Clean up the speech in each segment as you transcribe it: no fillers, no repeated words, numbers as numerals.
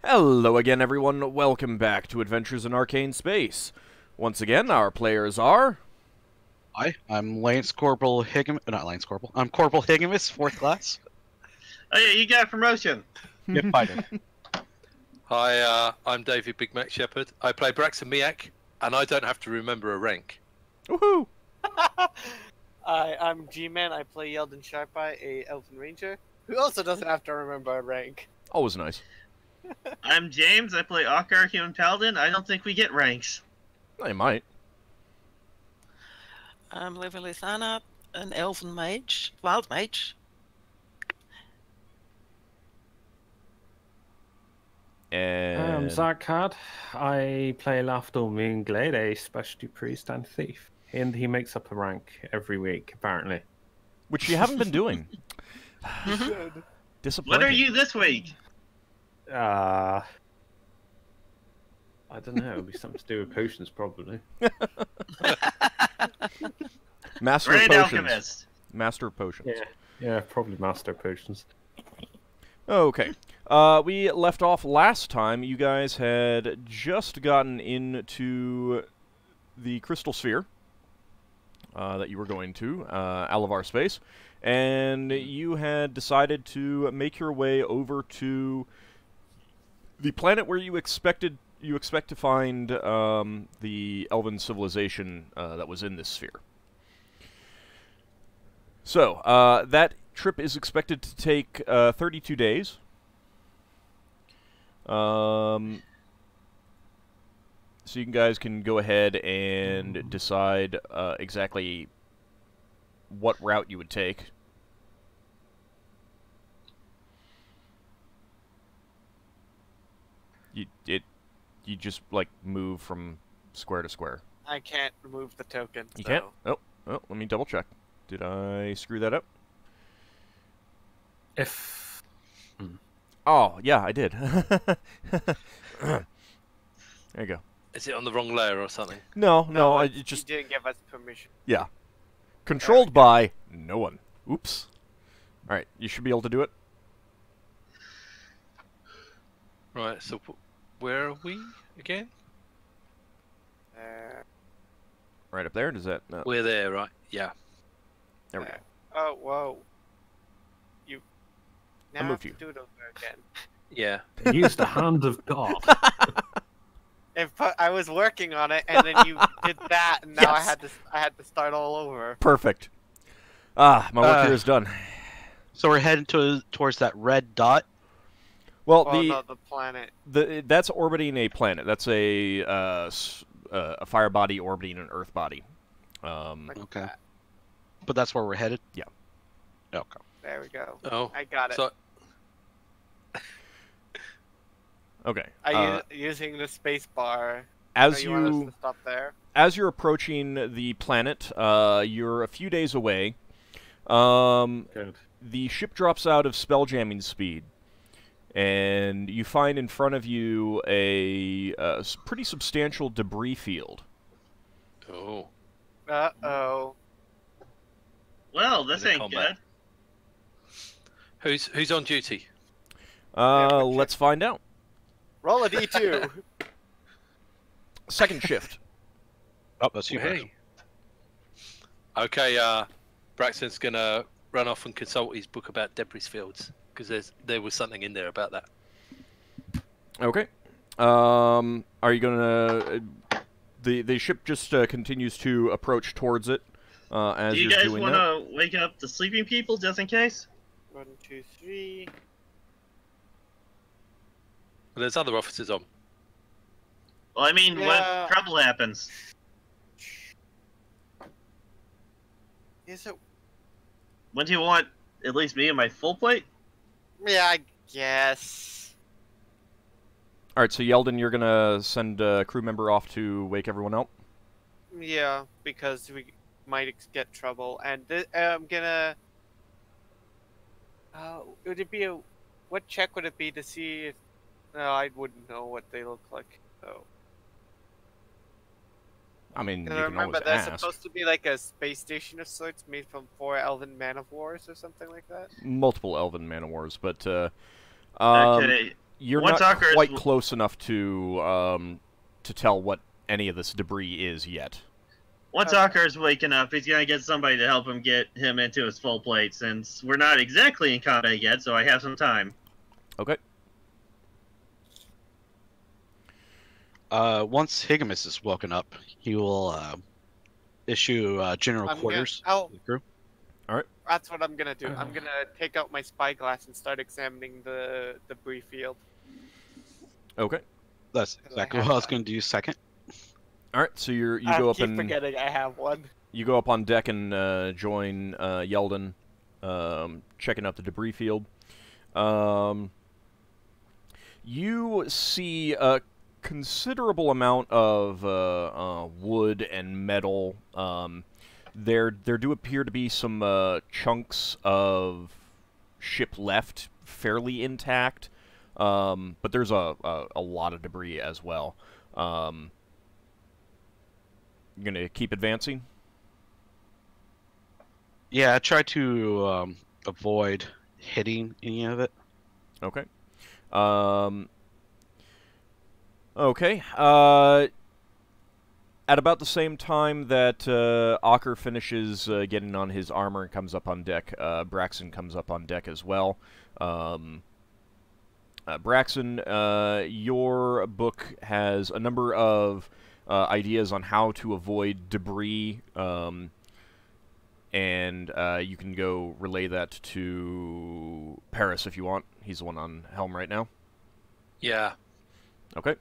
Hello again, everyone. Welcome back to Adventures in Arcane Space. Once again, our players are... Hi, I'm Corporal Higgimus. Not Lance Corporal. I'm Corporal Higgimus, 4th class. Oh yeah, you got a promotion. Yep, I did. Hi, I'm David Big Mac Shepherd. I play Braxon, and I don't have to remember a rank. Woohoo! I'm G-Man. I play Yeldan Sharpeye, a Elven Ranger, who also doesn't have to remember a rank. Always nice. I'm James. I play Ockar, human paladin. I don't think we get ranks. They might. I'm Levalithana, an elven mage, wild mage. And... I'm Zarkad. I play Lafdul Moonglade, a specialty priest and thief. And he makes up a rank every week, apparently. Which you haven't been doing. Disappointing. What are you this week? I don't know. It'll be something to do with potions, probably. Master of Grand Potions. Alchemist. Master of Potions. Yeah, probably master potions. Okay. We left off last time. You guys had just gotten into the Crystal Sphere that you were going to, Alavar Space, and you had decided to make your way over to the planet where you expect to find the elven civilization that was in this sphere. So, that trip is expected to take 32 days. So you guys can go ahead and decide exactly what route you would take. You just like move from square to square. I can't remove the token. You can't? Oh, let me double check. Did I screw that up? If... Oh, yeah, I did. There you go. Is it on the wrong layer or something? No, I You just... didn't give us permission. Yeah. Controlled by no one. Oops. Alright, you should be able to do it. Right, so where are we again? Right up there, does that... No. We're there, right? Yeah. There we go. Oh, whoa. You I now moved have to you. do it over again. Yeah. Use the hand of God. I was working on it, and then you did that, and now Yes. I had to start all over. Perfect. Ah, my work here is done. So we're heading towards that red dot. Well, Oh, no, the planet. that's orbiting a planet. That's a fire body orbiting an earth body. Like Okay. that. But that's where we're headed? Yeah. Okay. There we go. Oh. I got it. So, Okay. Using the space bar. As you want us to stop there? As you're approaching the planet, you're a few days away. Good. The ship drops out of spelljamming speed, and you find in front of you a pretty substantial debris field. oh. Uh-oh. Well, this In ain't combat. good. Who's on duty? Let's find out. Roll a D2. Second shift. Oh, that's you. Hey. Okay, Braxton's gonna run off and consult his book about debris fields, because there was something in there about that. Okay. Are you gonna... The ship just continues to approach towards it as Do you you're guys doing want that. to wake up the sleeping people just in case? 1, 2, 3. Well, there's other officers on. Well, I mean, Yeah. what trouble happens? Is it? Wouldn't you want at least me and my full plate? Yeah, I guess. Alright, so Yeldan, you're gonna send a crew member off to wake everyone up? Yeah, because we might get trouble, and I'm gonna. Would it be a? What check would it be to see if? No, I wouldn't know what they look like. So. I mean, you Because can remember, always that's ask. supposed to be like a space station of sorts, made from 4 elven man of wars or something like that. Multiple elven man-of-wars, but Okay. You're Once not Ockar is- quite close enough to tell what any of this debris is yet. Once Ockar's waking up, he's gonna get somebody to help him get him into his full plate, since we're not exactly in combat yet, so I have some time. Okay. Once Higgimus is woken up, he will issue general I'm quarters gonna- to the crew. That's what I'm gonna do. I'm gonna take out my spyglass and start examining the debris field. Okay. That's I exactly have what I was that. going to do second. All right. So you I go up keep and forgetting I have one. you go up on deck and join Yeldan, checking out the debris field. You see a considerable amount of wood and metal. There do appear to be some chunks of ship left fairly intact, but there's a lot of debris as well. You gonna keep advancing? Yeah, I try to avoid hitting any of it. Okay. Okay. At about the same time that Ockar finishes getting on his armor and comes up on deck, Braxon comes up on deck as well. Braxon, your book has a number of ideas on how to avoid debris, and you can go relay that to Paris if you want. He's the one on helm right now. Yeah. Okay.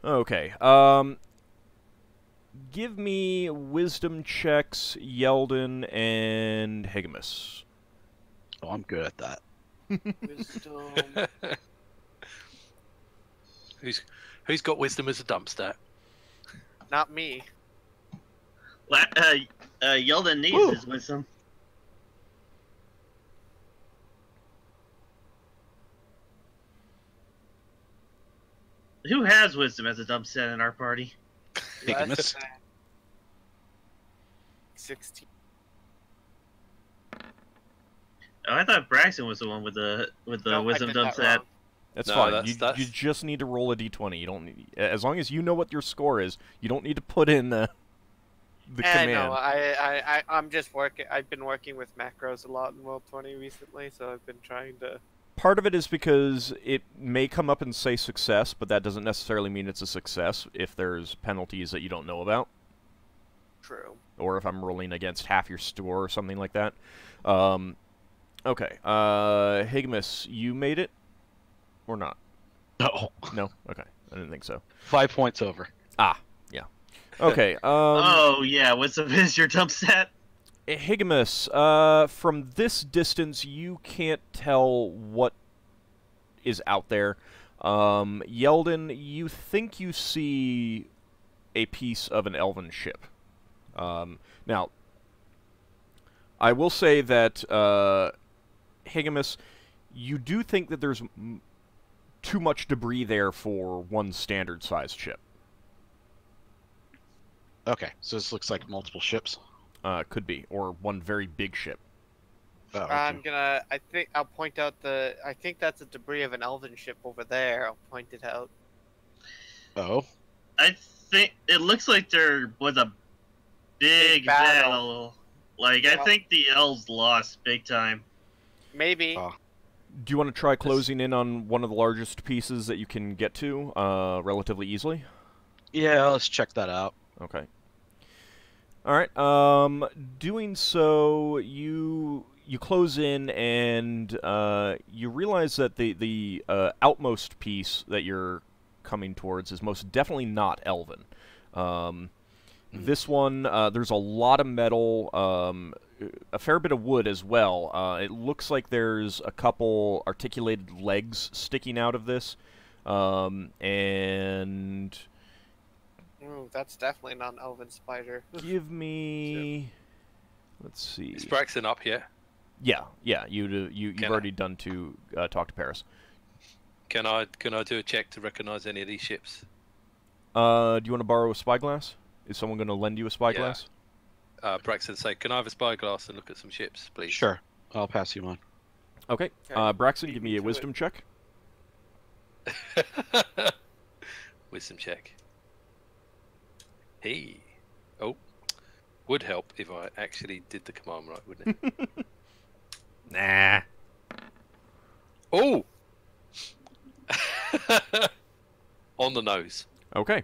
Okay. Give me wisdom checks, Yeldan and Higgimus. Oh, I'm good at that. Wisdom. Who's got wisdom as a dump stat? Not me. Yeldan needs Woo. his wisdom. Who has wisdom as a dump set in our party? Higgimus. Less than 16. Oh, I thought Braxton was the one with the No, I wisdom did dump that set. wrong. That's No, fine. that's- You just need to roll a d20. You don't need, as long as you know what your score is. You don't need to put in the command. No, I'm just working. I've been working with macros a lot in World 20 recently, so I've been trying to. Part of it is because it may come up and say success, but that doesn't necessarily mean it's a success if there's penalties that you don't know about, True. or if I'm rolling against half your score or something like that. Okay. Higgimus, you made it? Or not? No. No? Okay. I didn't think so. 5 points over. Ah, yeah. Okay. Oh yeah, wisdom is your dump set. Higgimus, from this distance, you can't tell what is out there. Yeldan, you think you see a piece of an elven ship. Now, I will say that, Higgimus, you do think that there's too much debris there for one standard-sized ship. Okay, so this looks like multiple ships. Could be, or one very big ship. Oh, okay. I think I'll point out I think that's the debris of an elven ship over there. I'll point it out. Oh, I think it looks like there was a big battle. battle. Like I Yeah. think the elves lost big time. Maybe. Oh. Do you want to try closing in on one of the largest pieces that you can get to relatively easily? yeah, let's check that out. Okay. All right. Doing so, you close in and you realize that the outmost piece that you're coming towards is most definitely not elven. This one, there's a lot of metal, a fair bit of wood as well. It looks like there's a couple articulated legs sticking out of this, and Ooh, that's definitely not an elven spider. give me. Let's see. Is Braxton up here? Yeah. You've Can I? already done to talk to Paris. Can I do a check to recognise any of these ships? Do you want to borrow a spyglass? Is someone going to lend you a spyglass? Braxton say, can I have a spyglass and look at some ships, please? Sure, I'll pass you one. Okay. Okay, Braxon, beat give me me a to wisdom check. Wisdom check. Hey. Oh. Would help if I actually did the command right, wouldn't it? Nah. Oh! On the nose. Okay.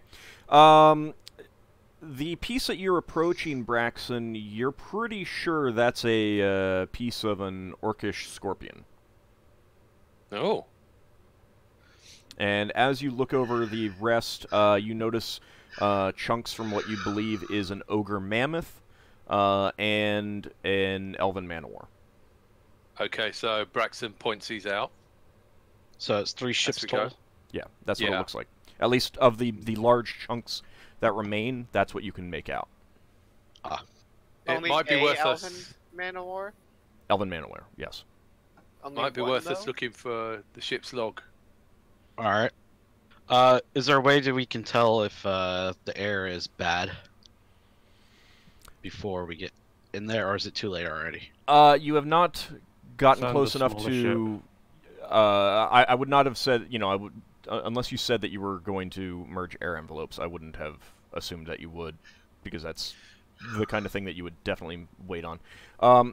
The piece that you're approaching, Braxon, you're pretty sure that's a piece of an orcish scorpion. Oh. And as you look over the rest, you notice chunks from what you believe is an ogre mammoth and an elven man-o-war. Okay, so Braxton points these out. So it's 3 ships we go. total. Yeah, that's what it Yeah. looks like. At least of the large chunks that remain, that's what you can make out. It Only might be a worth elven us. man-o-war? Elven man-o-war, yes. Only Might be one, worth us though? looking for the ship's log. All right. Is there a way that we can tell if the air is bad before we get in there, or is it too late already? You have not gotten Send close a enough smaller to. I would not have said. I would unless you said that you were going to merge air envelopes. I wouldn't have assumed that you would, because that's the kind of thing that you would definitely wait on.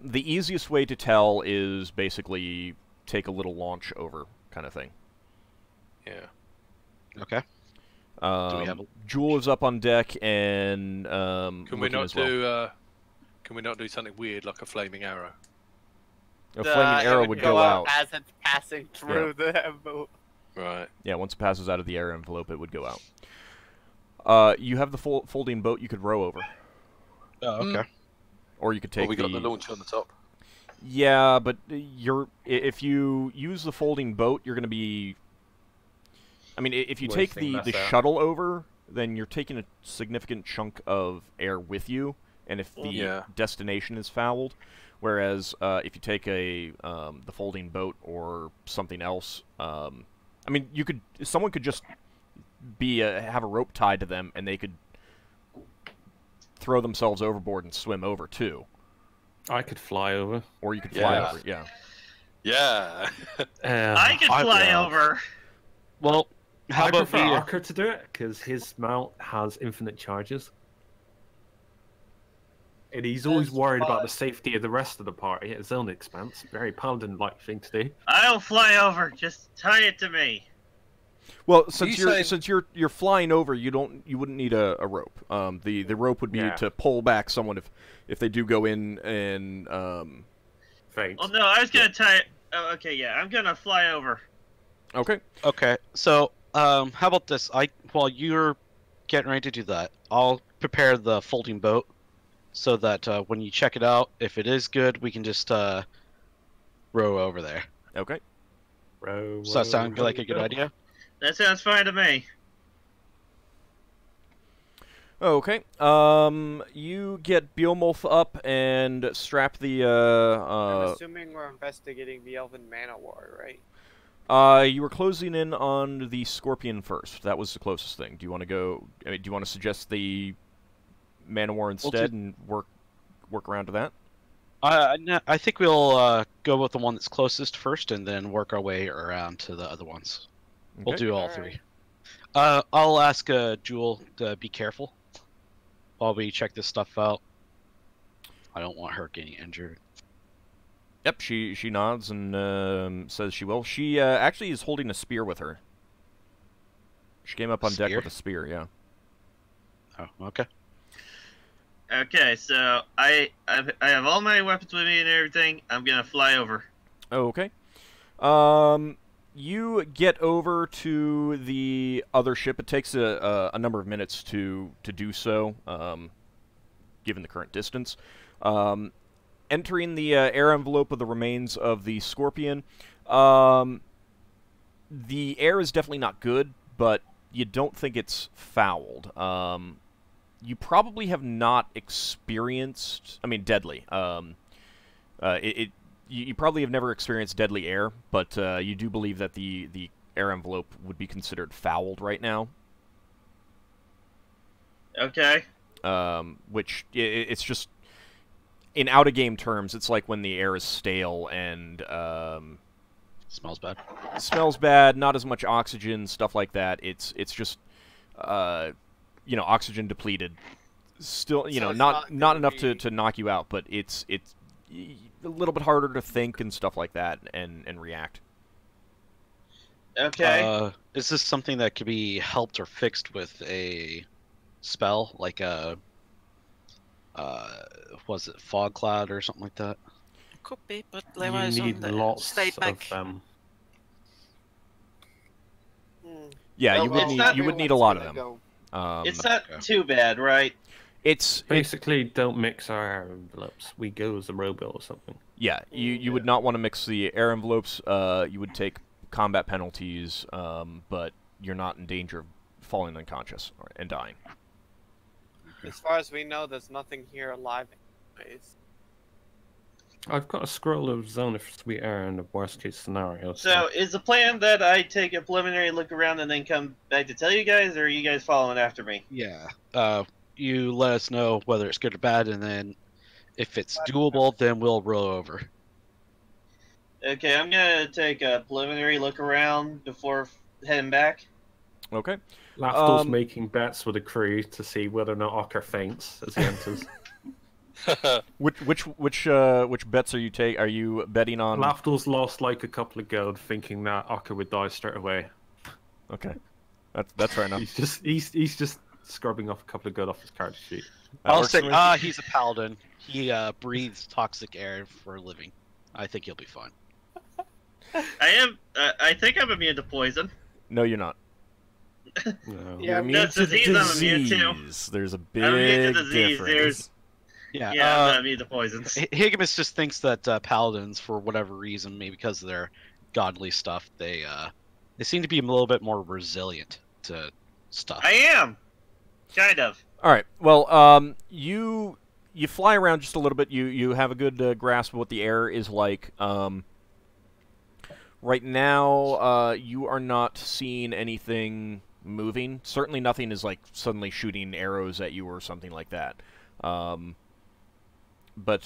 The easiest way to tell is basically take a little launch over kind of thing. Yeah. Okay. Do we have a... Jewel is up on deck and Can we looking not as well. do? Can we not do something weird like a flaming arrow? A flaming arrow it would go out. as it's passing through the envelope. Right. Yeah, once it passes out of the air envelope, it would go out. You have the folding boat you could row over. Oh, okay. Or you could take Well, we got the launcher on the top. Yeah, but if you use the folding boat, you're going to be... I mean, if you take Wasting the mass out. shuttle over, then you're taking a significant chunk of air with you, and if the Yeah. destination is fouled, whereas if you take the folding boat or something else, I mean, someone could just have a rope tied to them, and they could throw themselves overboard and swim over too. I could fly over. Or you could fly Yeah. over, yeah. Yeah. I could fly yeah. over. Well, how I about prefer we... Ockar to do it, because his mount has infinite charges. And he's always That's worried about fine. the safety of the rest of the party at his own expense. Very paladin-like thing to do. I'll fly over. Just tie it to me. Well, you since you're flying over, you wouldn't need a rope. The rope would be Yeah. to pull back someone if they do go in and Faint. Well, no, I was gonna tie it. Oh, okay, yeah, I'm gonna fly over. okay. Okay, so how about this? While you're getting ready to do that, I'll prepare the folding boat so that when you check it out, if it is good, we can just row over there. Okay. Row, Does that sound row, like a good row. idea? That sounds fine to me. Okay. You get Beowulf up and strap the I'm assuming we're investigating the Elven Man-o-War, right? you were closing in on the Scorpion first. That was the closest thing. Do you want to go? I mean, do you want to suggest the Man-o-War instead and work around to that? I think we'll go with the one that's closest first, and then work our way around to the other ones. We'll Okay. do all Alright. three. I'll ask Jewel to be careful while we check this stuff out. I don't want her getting injured. Yep. She nods and says she will. She actually is holding a spear with her. She came up on deck Spear? with a spear. Yeah. Oh, okay. Okay, so I have all my weapons with me and everything. I'm gonna fly over. Okay. You get over to the other ship. It takes a number of minutes to do so, given the current distance. Entering the air envelope of the remains of the Scorpion, the air is definitely not good, but you don't think it's fouled. You probably have not experienced... I mean, deadly. You probably have never experienced deadly air, but you do believe that the air envelope would be considered fouled right now. Okay. Which it's just in out-of-game terms, it's like when the air is stale and Smells bad. smells bad, not as much oxygen, stuff like that. It's just oxygen depleted. Still, So it's not not enough gonna to knock you out, but it's a little bit harder to think and stuff like that and react. Okay. Is this something that could be helped or fixed with a spell, like a was it fog cloud or something like that? Could be, but You Leva is on need the lots stay back. of them. Yeah, Well, you would it's need not you would need a lot of them. It's not too bad, right? Basically, don't mix our air envelopes. We go as a robot or something. Yeah, you would not want to mix the air envelopes. You would take combat penalties, but you're not in danger of falling unconscious and dying. As far as we know, there's nothing here alive. Anyways. I've got a scroll of zone of sweet air in the worst case scenario. So, is the plan that I take a preliminary look around and then come back to tell you guys, or are you guys following after me? Yeah. You let us know whether it's good or bad, and then if it's doable, then we'll roll over. Okay, I'm gonna take a preliminary look around before heading back. Okay. Lafdul's making bets with the crew to see whether or not Ockar faints as he enters. Which bets are you Are you betting on? Lafdul's lost like a couple of gold, thinking that Ockar would die straight away. Okay, that's fair enough. He's just scrubbing off a couple of gold off his character sheet. I'll say, he's a paladin. He breathes toxic air for a living. I think he'll be fine. I think I'm immune to poison. No, you're not. No. Yeah, You're that's disease I'm immune to. There's a big I'm immune to disease. difference. Yeah. I'm not immune to poisons. Higgimus just thinks that paladins, for whatever reason, maybe because of their godly stuff, they seem to be a little bit more resilient to stuff. I am, kind of. All right. Well, you fly around just a little bit. You have a good grasp of what the air is like. Right now, you are not seeing anything moving. Certainly, nothing is like suddenly shooting arrows at you or something like that. But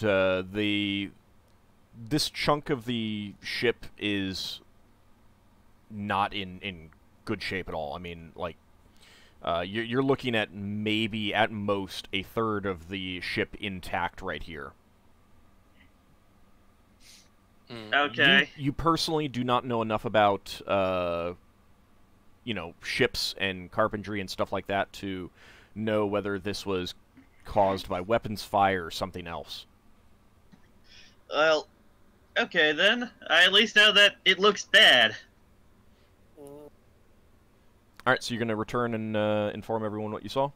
this chunk of the ship is not in good shape at all. I mean, like, you're looking at maybe at most a third of the ship intact right here. Okay. You personally do not know enough about ships and carpentry and stuff like that to know whether this was caused by weapons fire or something else. Well, okay then. I at least know that it looks bad. Alright, so you're going to return and inform everyone what you saw?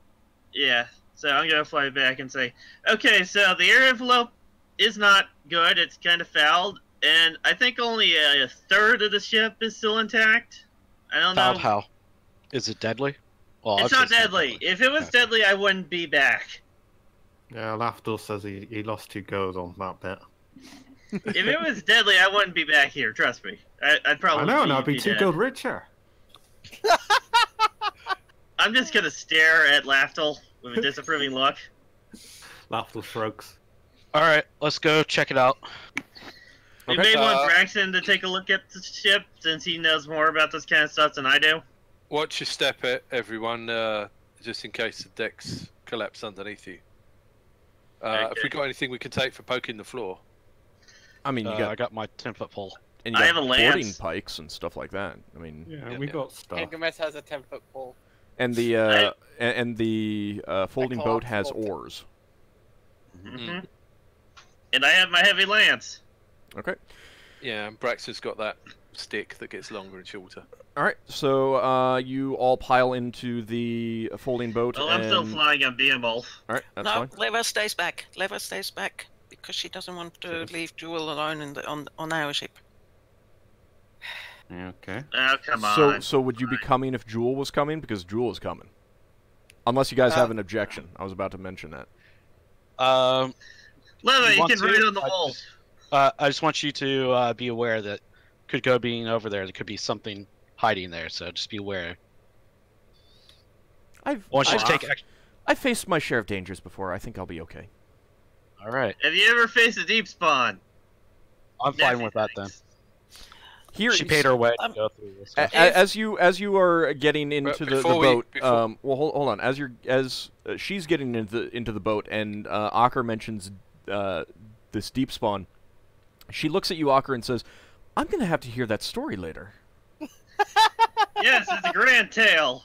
Yeah. So I'm gonna fly back and say, okay, so the air envelope is not good. It's kind of fouled, and I think only a third of the ship is still intact. I don't Fouled know. how? Is it deadly? Well, It's not deadly. If it was deadly, I wouldn't be back. Yeah, Lafdul says he lost 2 gold on that bet. If it was deadly, I wouldn't be back here. Trust me. I'd probably. I know, and I'd be 2 dead. gold richer. I'm just gonna stare at Lafdul with a disapproving look. Lafdul shrugs. All right, let's go check it out. We Okay. may want Braxon to take a look at the ship since he knows more about this kind of stuff than I do. Watch your step, everyone, just in case the decks collapse underneath you. If we got anything we can take for poking the floor. I mean, I got my 10-foot pole. and you I got have a boarding lance. pikes and stuff like that. I mean, Yeah, Yeah, we yeah. got stuff. Higgimus has a 10-foot pole. and the folding I boat call has it- oars. Mm-hmm. And I have my heavy lance. Okay. Yeah, and Braxon's got that stick that gets longer and shorter. All right. So you all pile into the folding boat. Well, I'm still flying on Beambolt. All right, that's No, fine. Leva stays back. Leva stays back because she doesn't want to leave Jewel alone on our ship. Okay. Oh, come on. So would you be coming if Jewel was coming? Because Jewel is coming. Unless you guys have an objection. I was about to mention that. Leva, you want can to? ride on the I wall. just- I just want you to be aware that could go being over there. There could be something hiding there, so just be aware. I want you to take action. I've faced my share of dangers before. I think I'll be okay. All right. Have you ever faced a deep spawn? I'm fine Nasty with that then. things. Here, She paid her way to go through this. as you are getting into the boat, well, hold on. As she's getting into the boat, and Ockar mentions this deep spawn, she looks at you, Ockar, and says, "I'm gonna have to hear that story later." Yes, it's a grand tale.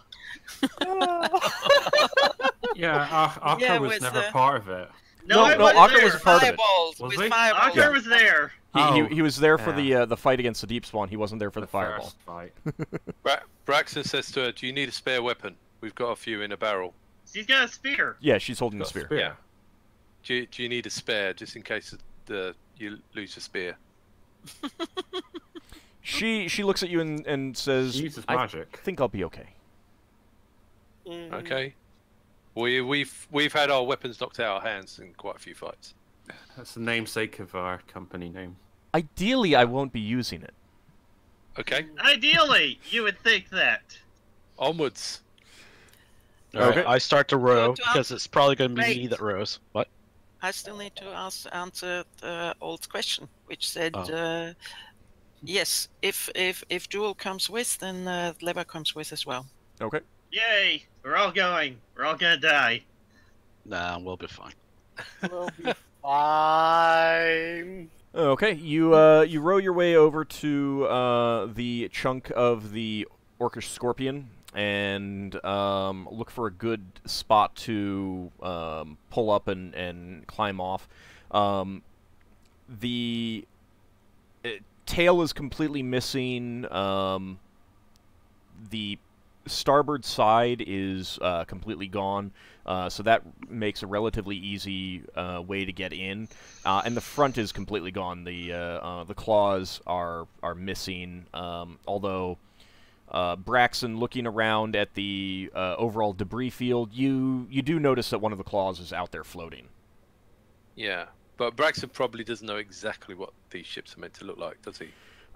Yeah, Ockar was never part of it. No, Ockar was part of it. Was he? Ockar was there. He was there for the fight against the deep spawn. He wasn't there for the fireball. Fight. Braxon says to her, "Do you need a spare weapon? We've got a few in a barrel." She's got a spear. Yeah, she's holding the spear. Yeah. Do you need a spare just in case you lose your spear? She looks at you and says, She uses "I magic. think I'll be okay." Okay. We've had our weapons knocked out of our hands in quite a few fights. That's the namesake of our company name. Ideally, I won't be using it. Okay. Ideally, you would think that. Onwards. Okay. I start to row To because it's probably going to be me Wait. that rows. What? I still need to answer the old question, which said, yes, if Jewel comes with, then Lever comes with as well. Okay. Yay! We're all going. We're all gonna die. Nah, we'll be fine. We'll be fine. Okay. You row your way over to the chunk of the orcish scorpion and look for a good spot to pull up and climb off. The tail is completely missing. The starboard side is completely gone, so that makes a relatively easy way to get in. And the front is completely gone. The claws are missing. Although Braxon, looking around at the overall debris field, you do notice that one of the claws is out there floating. Yeah, but Braxton probably doesn't know exactly what these ships are meant to look like, does he?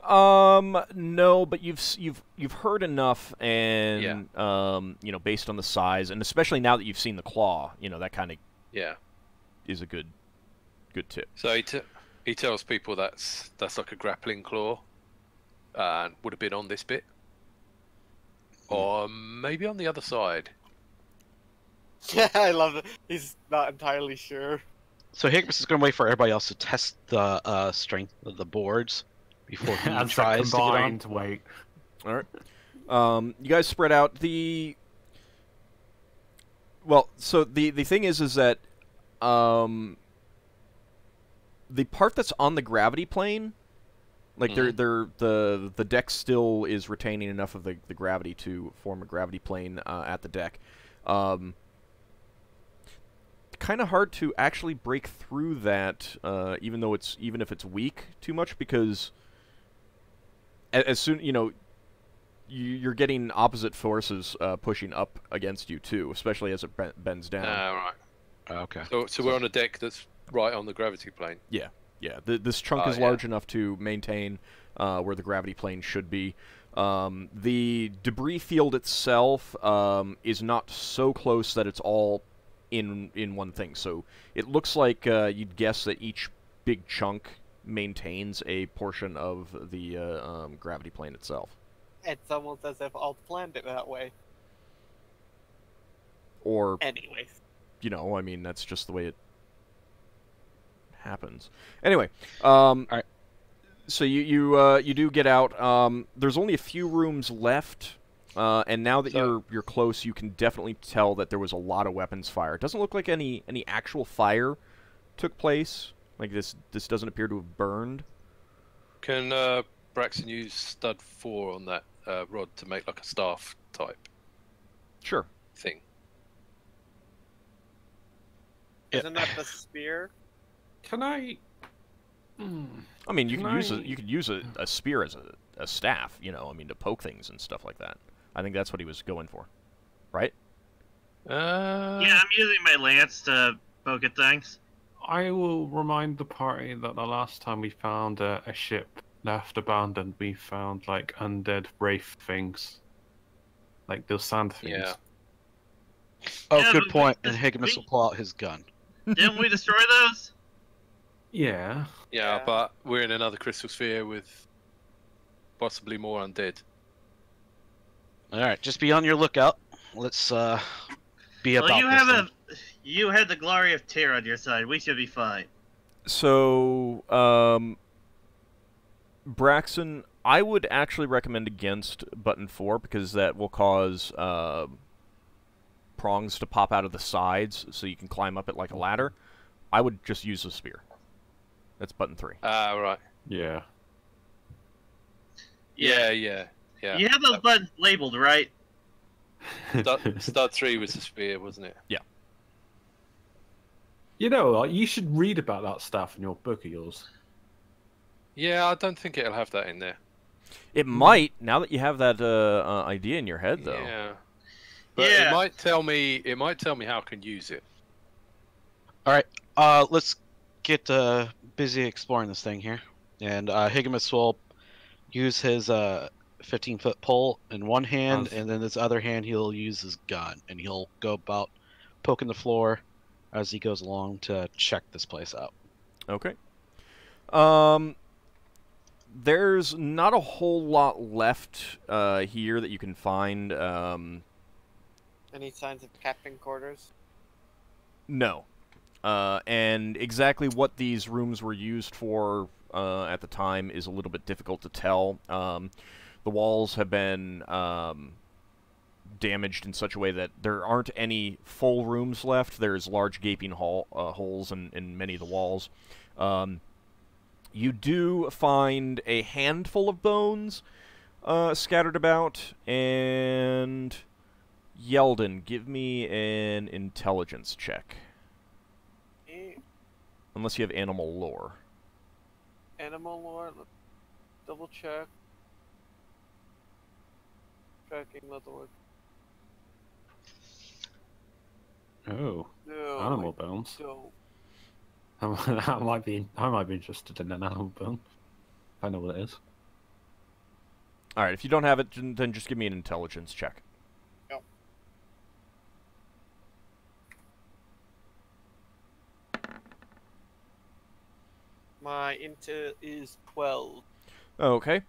No, but you've heard enough, and you know, based on the size, and especially now that you've seen the claw, you know, that kind of is a good tip. So he tells people that's like a grappling claw, and would have been on this bit, or maybe on the other side. Yeah, I love it. He's not entirely sure. So Higgimus is going to wait for everybody else to test the strength of the boards before he And tries to get on. Wait. All right. You guys spread out. Well, so the thing is that the part that's on the gravity plane, like the deck still is retaining enough of the gravity to form a gravity plane at the deck. Kind of hard to actually break through that, even if it's weak too much, because as soon you're getting opposite forces pushing up against you too, especially as it bends down. Right. Okay. So we're on a deck that's right on the gravity plane. Yeah. This chunk is large enough to maintain where the gravity plane should be. The debris field itself is not so close that it's all in one thing. So it looks like you'd guess that each big chunk maintains a portion of the gravity plane itself. It's almost as if Alt planned it that way. Or, anyways, I mean, that's just the way it happens. Anyway, all right. So you do get out. There's only a few rooms left. And now that you're close, you can definitely tell that there was a lot of weapons fire. It doesn't look like any actual fire took place. Like this doesn't appear to have burned. Can Braxton use stud 4 on that rod to make like a staff type? Sure. Thing. isn't that the spear? Can I? I mean, you could use a spear as a staff. I mean, to poke things and stuff like that. I think that's what he was going for, right? Yeah, I'm using my lance to poke at things. I will remind the party that the last time we found a ship left abandoned, we found like undead wraith things, like those sand things. Yeah. Oh, Yeah, good but point. we- And Higgimus will pull out his gun. Didn't we destroy those? Yeah. Yeah, Yeah. but we're in another crystal sphere with possibly more undead. All right, just be on your lookout. Let's be Well, about you this have thing. you had the glory of Tyr on your side. We should be fine. So, Braxon, I would actually recommend against button 4 because that will cause prongs to pop out of the sides so you can climb up it like a ladder. I would just use a spear. That's button 3. Ah, right. Yeah. Yeah. You have those buttons labeled, right? Stud 3 was the spear, wasn't it? Yeah. You know, like, you should read about that stuff in your book of yours. Yeah, I don't think it'll have that in there. It might, now that you have that idea in your head, though. Yeah. But Yeah. it might tell me how I can use it. All right, let's get busy exploring this thing here. And Higgimus will use his 15-foot pole in one hand, and then this other hand he'll use his gun, and he'll go about poking the floor as he goes along to check this place out. Okay. There's not a whole lot left here that you can find. Any signs of captain quarters? No. And exactly what these rooms were used for at the time is a little bit difficult to tell. The walls have been damaged in such a way that there aren't any full rooms left. There's large gaping holes in many of the walls. You do find a handful of bones scattered about, and Yeldan, give me an intelligence check. Unless you have animal lore. Animal lore. Let's double check. Tracking leatherwood. Oh, No. animal bones. So I might be interested in an animal bone. If I know what it is. Alright, if you don't have it, then just give me an intelligence check. Yep. My int is 12. Okay.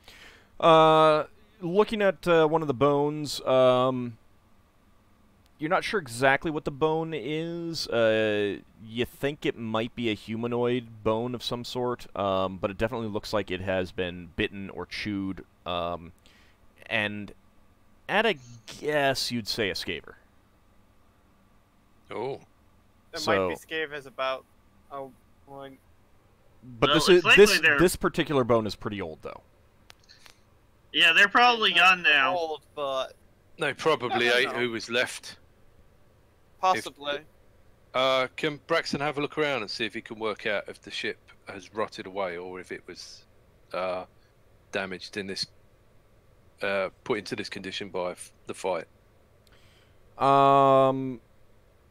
Looking at one of the bones, you're not sure exactly what the bone is. You think it might be a humanoid bone of some sort, but it definitely looks like it has been bitten or chewed. And at a guess, you'd say a scaver. Oh. It So- might be scave as about one. But Well, this it's is likely they're- this particular bone is pretty old, though. Yeah, they're probably gone now. Old, but No, probably I don't ate know. who was left. possibly. Can Braxon have a look around and see if he can work out if the ship has rotted away or if it was damaged in this, put into this condition by the fight?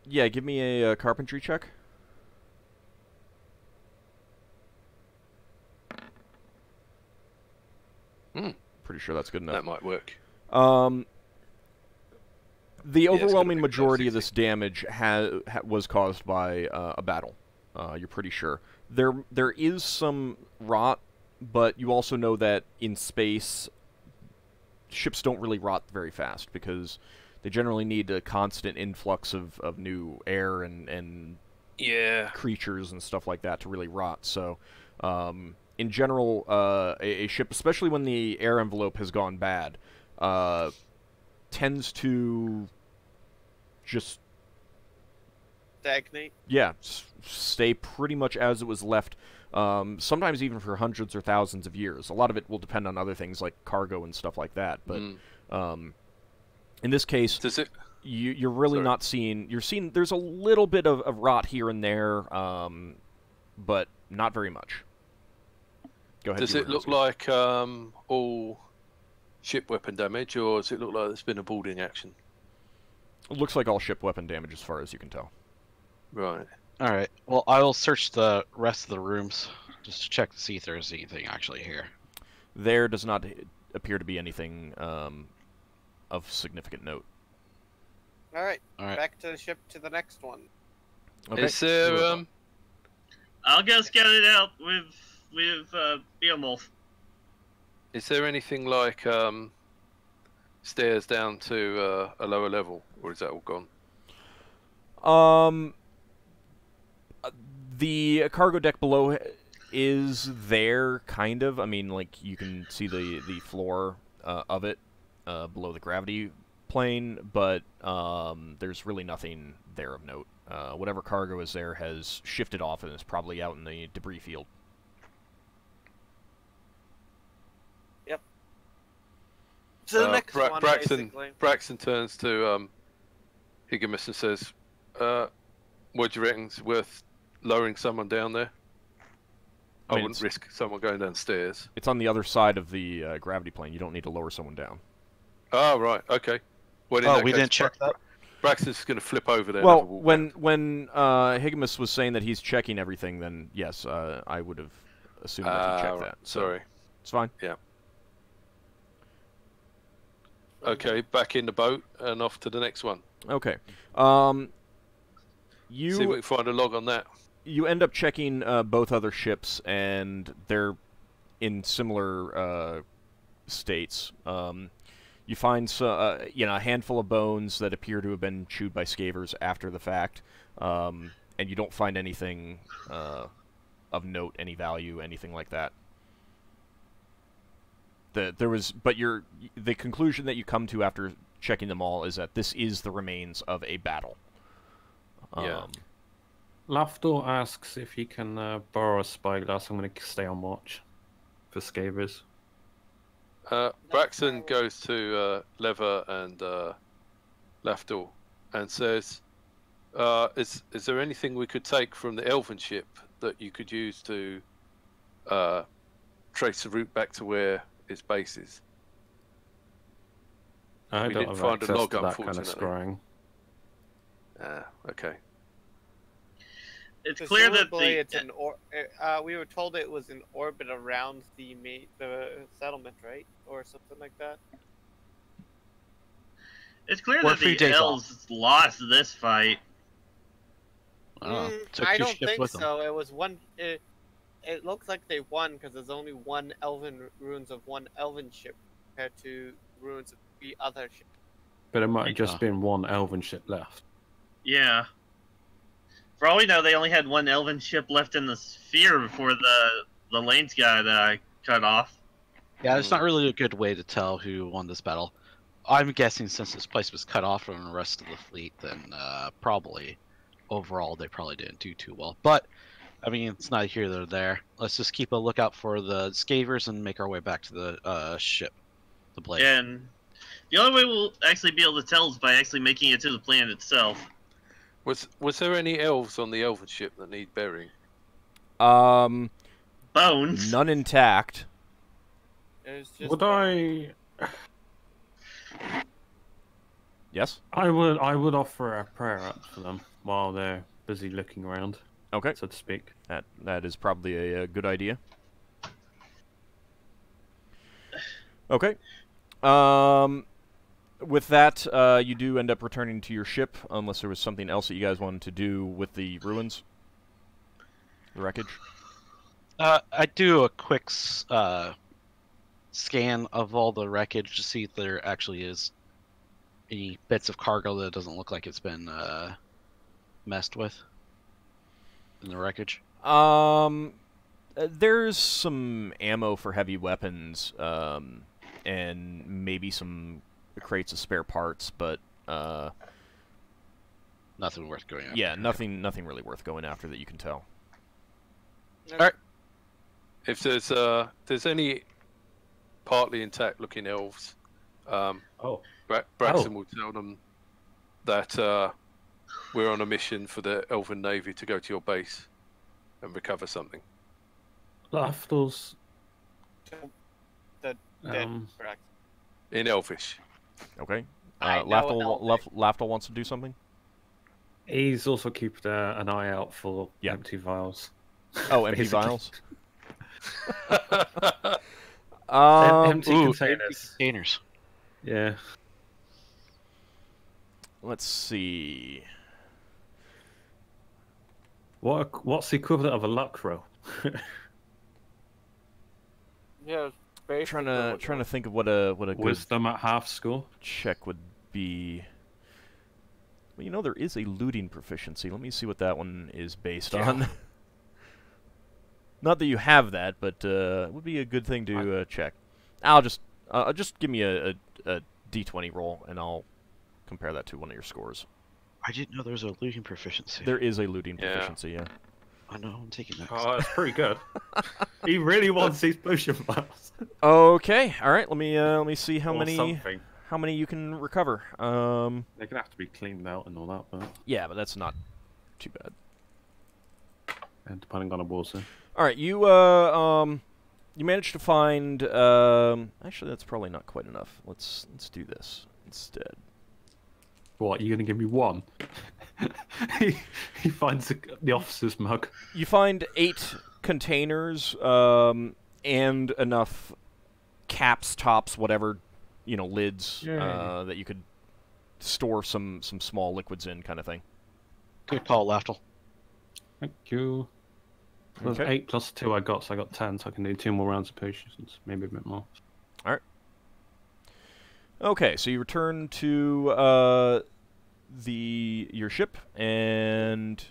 Yeah, give me a carpentry check. Pretty sure that's good enough. That might work. The it's gonna overwhelming be majority of 60. this damage was caused by a battle. You're pretty sure. There is some rot, but you also know that in space, ships don't really rot very fast because they generally need a constant influx of new air and Yeah. creatures and stuff like that to really rot. So, in general, a ship, especially when the air envelope has gone bad, tends to just, Stagnate. yeah, stay pretty much as it was left, sometimes even for hundreds or thousands of years. A lot of it will depend on other things like cargo and stuff like that, but in this case, Does it? you're really Sorry. not seeing... You're seeing there's a little bit of rot here and there, but not very much. Go ahead. Does you it were look asking. like all ship weapon damage, or does it look like there's been a boarding action? It looks like all ship weapon damage as far as you can tell. Right. All right. Well, I will search the rest of the rooms just to check to see if there's anything actually here. There does not appear to be anything of significant note. All right. All right. Back to the ship to the next one. Okay. Is there I'll go scout it out with Beowulf. Is there anything like stairs down to a lower level, or is that all gone? The cargo deck below is there, kind of. I mean, like, you can see the floor of it below the gravity plane, but there's really nothing there of note. Whatever cargo is there has shifted off and is probably out in the debris field. Yep. So the next one, basically. Braxon turns to Higgimus and says, what do you reckon is worth lowering someone down there? I mean, wouldn't risk someone going downstairs. It's on the other side of the gravity plane. You don't need to lower someone down. Oh, right, okay. Well, we didn't check that? Braxton's going to flip over there. Well, when Higgimus was saying that he's checking everything, then yes, I would have assumed that he checked that. So sorry. it's fine. Yeah. Okay, back in the boat and off to the next one. Okay. See if we can find a log on that. You end up checking both other ships, and they're in similar states. You find a handful of bones that appear to have been chewed by scavers after the fact, and you don't find anything of note, any value, anything like that. The conclusion that you come to after checking them all is that this is the remains of a battle. Yeah. Lafdul asks if he can borrow a spyglass. I'm going to stay on watch for scavers. Braxon goes to Lever and Lafdul and says, is there anything we could take from the elven ship that you could use to trace the route back to where its base is? I We don't didn't have find a access log, to that kind of unfortunately. scrying. Okay. It's clear that Presumably it's we were told it was in orbit around the settlement, right, or something like that. It's clear We're that 3 the days elves lost this fight. Took I your don't ship think with them. so. It was one. It looks like they won because there's only one elven ruins of one elven ship compared to ruins of 3 other ships. But it might have just been one elven ship left. Yeah. For all we know, they only had one elven ship left in the sphere before the lanes got cut off. Yeah, it's not really a good way to tell who won this battle. I'm guessing since this place was cut off from the rest of the fleet, then probably overall they probably didn't do too well. But I mean, it's not here nor there. Let's just keep a lookout for the scavers and make our way back to the ship, the blade. And the only way we'll actually be able to tell is by actually making it to the planet itself. Was there any elves on the elven ship that need burying? Bones. None intact. It was just Would I? Yes? I would offer a prayer up for them while they're busy looking around, Okay. so to speak. That is probably a good idea. Okay. With that, you do end up returning to your ship, unless there was something else that you guys wanted to do with the ruins, the wreckage. I do a quick scan of all the wreckage to see if there actually is any bits of cargo that doesn't look like it's been messed with in the wreckage. There's some ammo for heavy weapons, and maybe some crates of spare parts, but Nothing worth going after. yeah, nothing really worth going after that you can tell. Alright. If there's any partly intact looking elves, Braxton will tell them that we're on a mission for the Elven Navy to go to your base and recover something. Lafdul's the dead correct. In Elvish. Okay. I know Lafdul wants to do something? He's also keeping an eye out for empty vials. Oh, empty Basically. vials? Empty Ooh, containers. Containers. Yeah. Let's see. What's the equivalent of a luck roll? Yeah, it's Trying to think of what a good Wisdom at half score. check would be. Well, you know, there is a looting proficiency. Let me see what that one is based on. Not that you have that, but it would be a good thing to check. I'll just give me a d20 roll, and I'll compare that to one of your scores. I didn't know there was a looting proficiency. There is a looting proficiency, yeah. I know, I'm taking that. Oh, that's pretty good. He really wants these potion vials. Okay, all right. Let me see how Or many something. you can recover. They're gonna have to be cleaned out and all that, but Yeah, but that's not too bad. and depending on a war zone. All right, you managed to find. Actually, that's probably not quite enough. Let's do this instead. What, you gonna give me one? he finds the officer's mug. You find 8 containers and enough caps, tops, whatever, lids that you could store some small liquids in, kind of thing. Good call, Lafdul. Thank you. Plus Okay. 8 plus 2 I got, so I got 10, so I can do 2 more rounds of potions, maybe a bit more. Okay, so you return to your ship and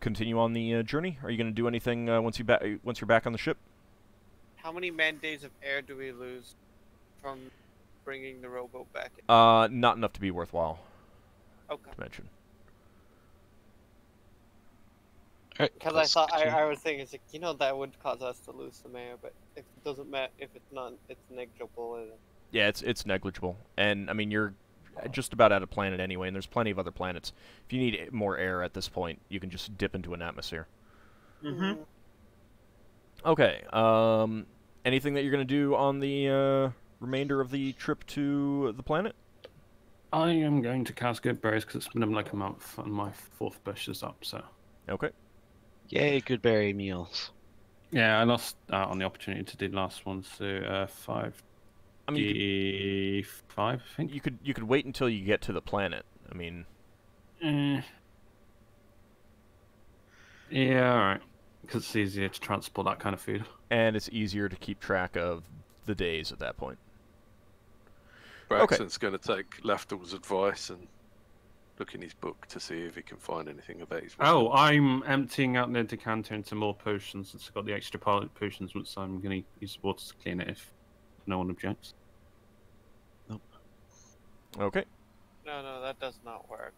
continue on the journey. Are you going to do anything once you're back on the ship? How many man days of air do we lose from bringing the rowboat back in? Not enough to be worthwhile Okay. to mention. Because I thought I was thinking, it's like, that would cause us to lose some air, but if it doesn't matter, if it's not, it's negligible. Yeah, it's negligible, and I mean you're just about out of planet anyway, and there's plenty of other planets. If you need more air at this point, you can just dip into an atmosphere. Mm-hmm. Okay. Anything that you're gonna do on the remainder of the trip to the planet? I am going to cast Good Berries because it's been like a month and my 4th bush is up, so. Okay. Yay, good berry meals. Yeah, I lost out on the opportunity to do the last one, so 5. I mean, 5, I think. you could wait until you get to the planet. I mean, yeah, alright. Because it's easier to transport that kind of food. and it's easier to keep track of the days at that point. Braxon's going to take Lafdul's advice and look in his book to see if he can find anything about his Oh, I'm emptying out the decanter into more potions since I've got the extra pilot potions, which I'm going to use water to clean it if no one objects. Okay. No, that does not work.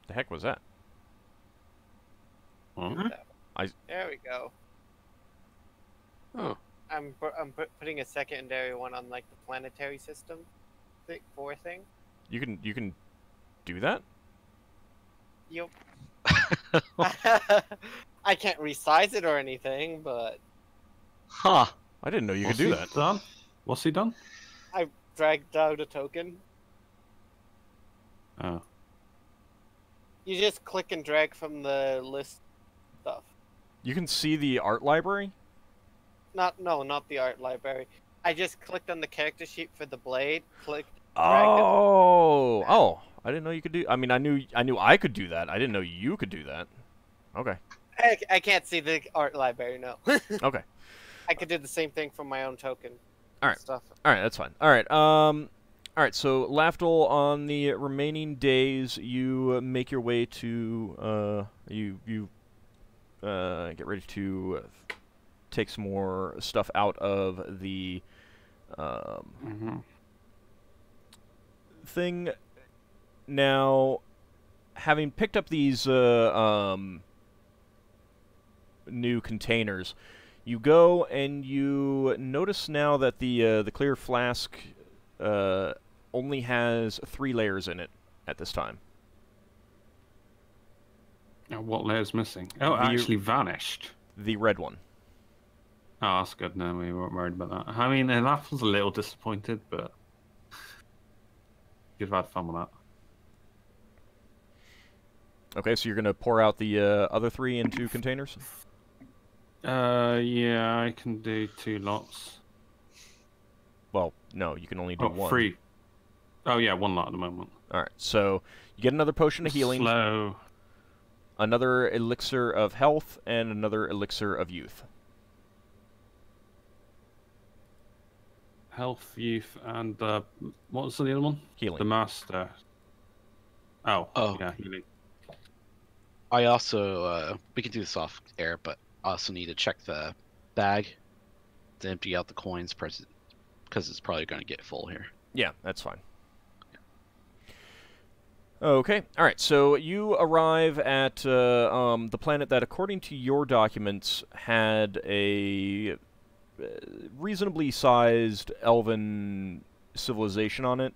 The heck was that? Well, There we go. Oh, I'm putting a secondary one on like the planetary system thing. You can do that? Yup. I can't resize it or anything, but Huh. I didn't know you could what's do he that. done? What's he done? I dragged out a token. Oh. You just click and drag from the list stuff. You can see the art library? Not the art library. I just clicked on the character sheet for the blade. Clicked. Oh, oh! I didn't know you could do. I mean, I knew I could do that. I didn't know you could do that. Okay. I can't see the art library. No. Okay. I could do the same thing from my own token. All right. Stuff. All right. That's fine. All right. All right. So Lafdul, on the remaining days, you make your way to you get ready to take some more stuff out of the thing. Now, having picked up these new containers, you go and you notice now that the clear flask only has 3 layers in it at this time. Now, what layer's missing? Oh, it The- actually vanished. The red one. Oh, that's good. No, we weren't worried about that. I mean, Olaf was a little disappointed, but you've had fun with that. Okay, so you're gonna pour out the other 3 into containers. Yeah, I can do 2 lots. Well, no, you can only do Oh, 1. 3. Oh yeah, one lot at the moment. All right, so you get another potion of healing, Slow. another elixir of health, and another elixir of youth. Health, youth, and what was the other one? Healing. The master. Oh. Oh. Yeah, healing. I also we can do this off air, but I also need to check the bag to empty out the coins, because it's probably going to get full here. Yeah, that's fine. Okay, all right. So you arrive at the planet that, according to your documents, had a reasonably sized elven civilization on it,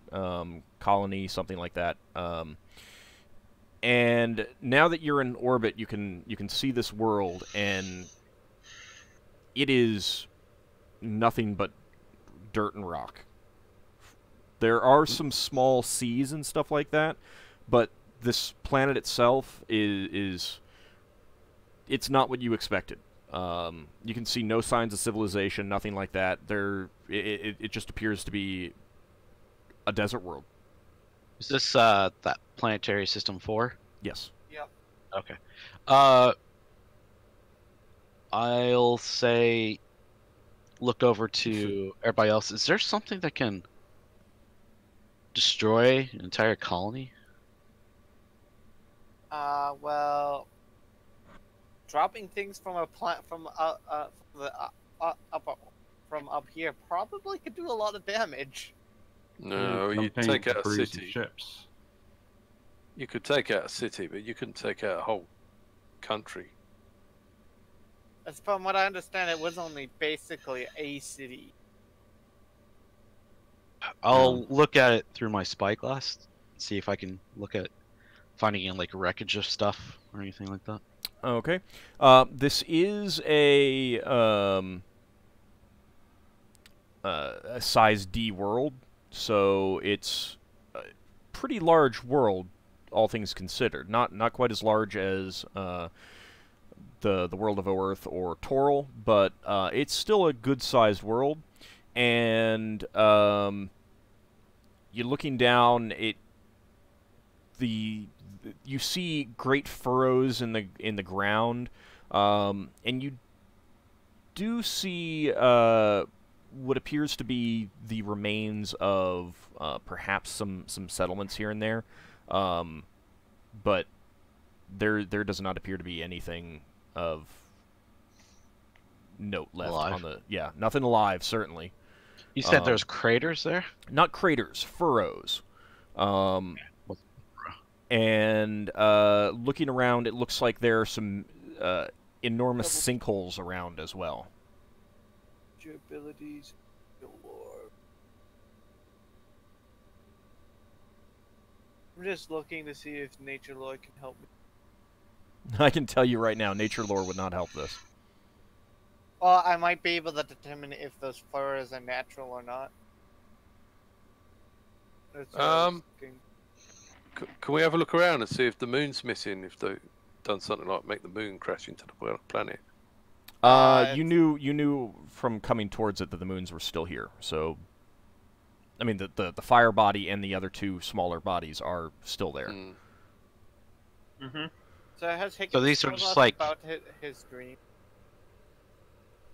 colony, something like that. And now that you're in orbit, you can see this world, and it is nothing but dirt and rock. There are some small seas and stuff like that, but this planet itself is it's not what you expected. You can see no signs of civilization, nothing like that. It just appears to be a desert world. Is this that planetary system 4? Yes. Yep. Okay. I'll say look over to everybody else. Is there something that can destroy an entire colony? Well, dropping things from a from up here probably could do a lot of damage. No, you Something take to out a bruise city. Ships. You could take out a city, but you couldn't take out a whole country. As from what I understand, it was only basically a city. I'll look at it through my spyglass, see if I can look at finding any like wreckage of stuff or anything like that. Okay. This is a size D world, so it's a pretty large world, all things considered. Not quite as large as the world of Oerth or Toril, but it's still a good-sized world. And you're looking down. You see great furrows in the ground, and you do see what appears to be the remains of perhaps some settlements here and there, but there does not appear to be anything of note left on the nothing alive, certainly. You said there's craters there? Not craters, furrows. And looking around, it looks like there are some enormous sinkholes around as well. Your abilities, your lore. I'm just looking to see if nature lore can help me. I can tell you right now, nature lore would not help this. Well, I might be able to determine if those furrows are natural or not. That's what I was thinking. Can we have a look around and see if the moon's missing? If they've done something like make the moon crash into the planet? You knew from coming towards it that the moons were still here. So, I mean, the fire body and the other two smaller bodies are still there. Mm-hmm. So has Higgimus So these are told just us like about his dream?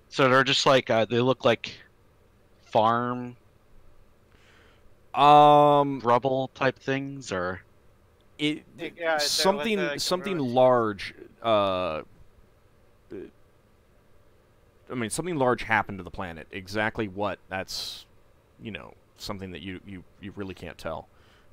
So they're just like they look like farm rubble type things, or something large. I mean, something large happened to the planet. Exactly what? That's, something that you really can't tell.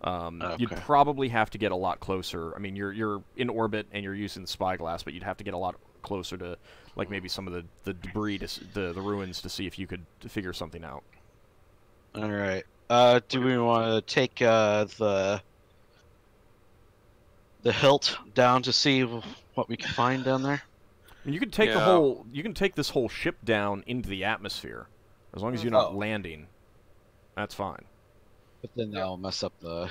Okay. You'd probably have to get a lot closer. I mean, you're in orbit and you're using the spyglass, but you'd have to get a lot closer to, like, maybe some of the debris, the ruins, to see if you could figure something out. All right. Do we want to take the hilt down to see what we can find down there? And you can take you can take this whole ship down into the atmosphere, as long as you're not landing. That's fine. But then that'll mess up the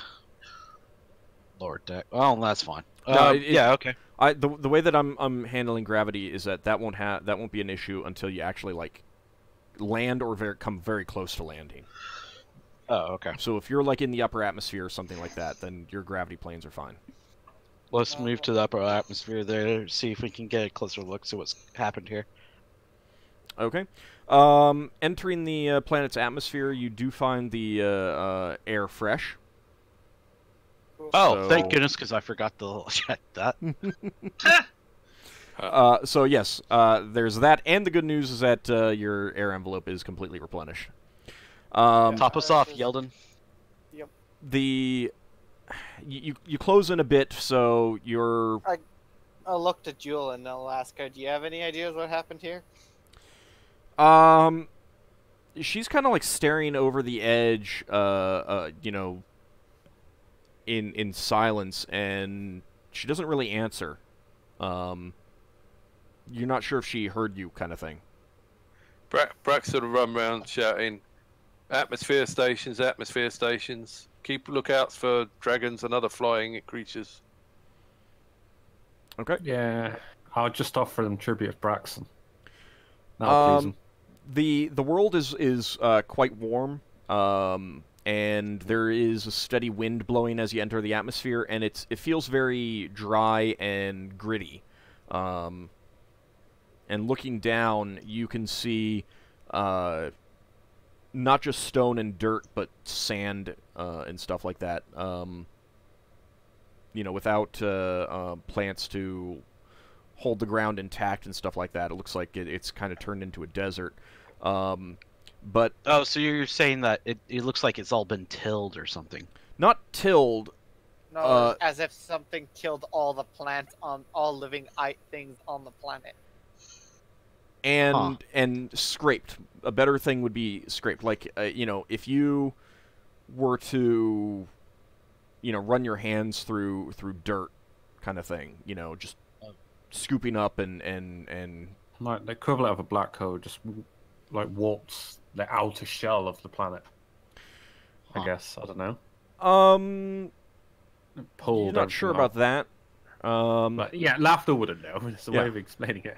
lower deck. Well, that's fine. No, okay. The way that I'm handling gravity is that won't be an issue until you actually like land or come very close to landing. Oh, okay. So if you're like in the upper atmosphere or something like that, then your gravity planes are fine. Let's move to the upper atmosphere there, see if we can get a closer look, see what's happened here. Okay. Entering the planet's atmosphere, you do find the air fresh. Oh, thank So- goodness, because I forgot to check that. So yes, there's that, and the good news is that your air envelope is completely replenished. Top us off, Just- Yeldan. The you close in a bit, so you're I'll look to Jewel and I'll ask her, do you have any ideas what happened here? she's kind of like staring over the edge, you know, in silence, and she doesn't really answer. You're not sure if she heard you, kind of thing. Braxon will run around shouting, atmosphere stations. Keep lookouts for dragons and other flying creatures. Okay. Yeah, I'll just offer them tribute of Braxon. That'll please them. The world is quite warm, and there is a steady wind blowing as you enter the atmosphere, and it feels very dry and gritty. And looking down, you can see not just stone and dirt, but sand and stuff like that. You know, without plants to hold the ground intact and stuff like that, it looks like it's kind of turned into a desert. But Oh, so you're saying that it looks like it's all been tilled or something? not tilled. No, as if something killed all the plants on all living things on the planet. And scraped. A better thing would be scraped. Like, you know, if you were to, you know, run your hands through dirt, kind of thing. You know, just scooping up and Like the equivalent of a black hole, just like warps the outer shell of the planet. I guess, I don't know. Pulled you're not sure everything about that. But yeah, Lafdul wouldn't know. It's a Yeah. way of explaining it.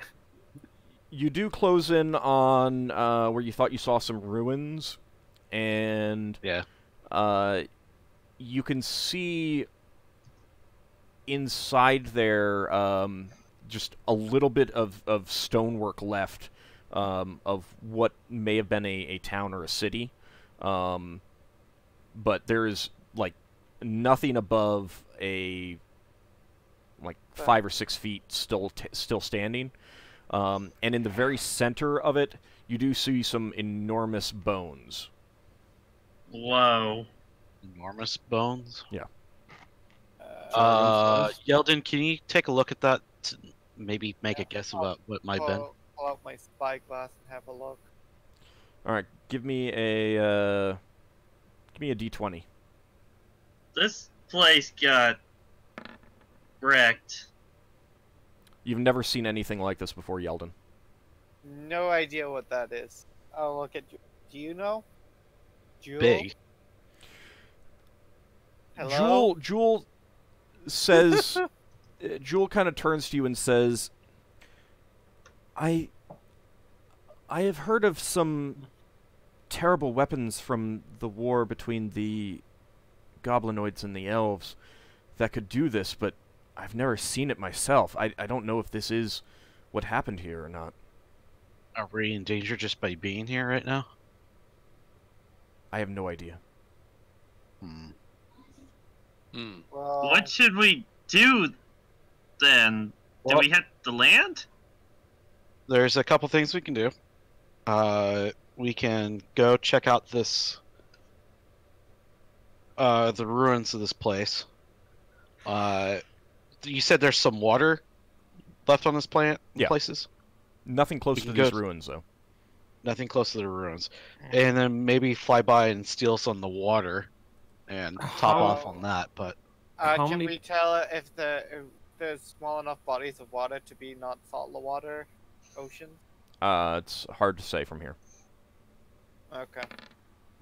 You do close in on where you thought you saw some ruins, and Yeah. you can see inside there just a little bit of stonework left of what may have been a town or a city, but there is like nothing above a like 5 or 6 feet still standing. And in the very center of it, you do see some enormous bones. Whoa. Enormous bones. Yeah. Yeldan, can you take a look at that to maybe make a guess about what might have been? Pull out my spyglass and have a look. All right, give me a d20. This place got wrecked. You've never seen anything like this before, Yeldan. No idea what that is. I'll look at you. Do you know? Jewel? Big. Hello? Jewel says, Jewel kind of turns to you and says, I have heard of some terrible weapons from the war between the goblinoids and the elves that could do this, but I've never seen it myself. I don't know if this is what happened here or not. Are we in danger just by being here right now? I have no idea. Well, What should we do then? Do Well- we hit the land? There's a couple things we can do. We can go check out this, the ruins of this place. You said there's some water left on this planet in Yeah. places? Nothing close We to can these go- ruins, though. Nothing close to the ruins. And then maybe fly by and steal some of the water and top off How- on that, but How can many- we tell if there's small enough bodies of water to be not saltwater oceans? It's hard to say from here. Okay.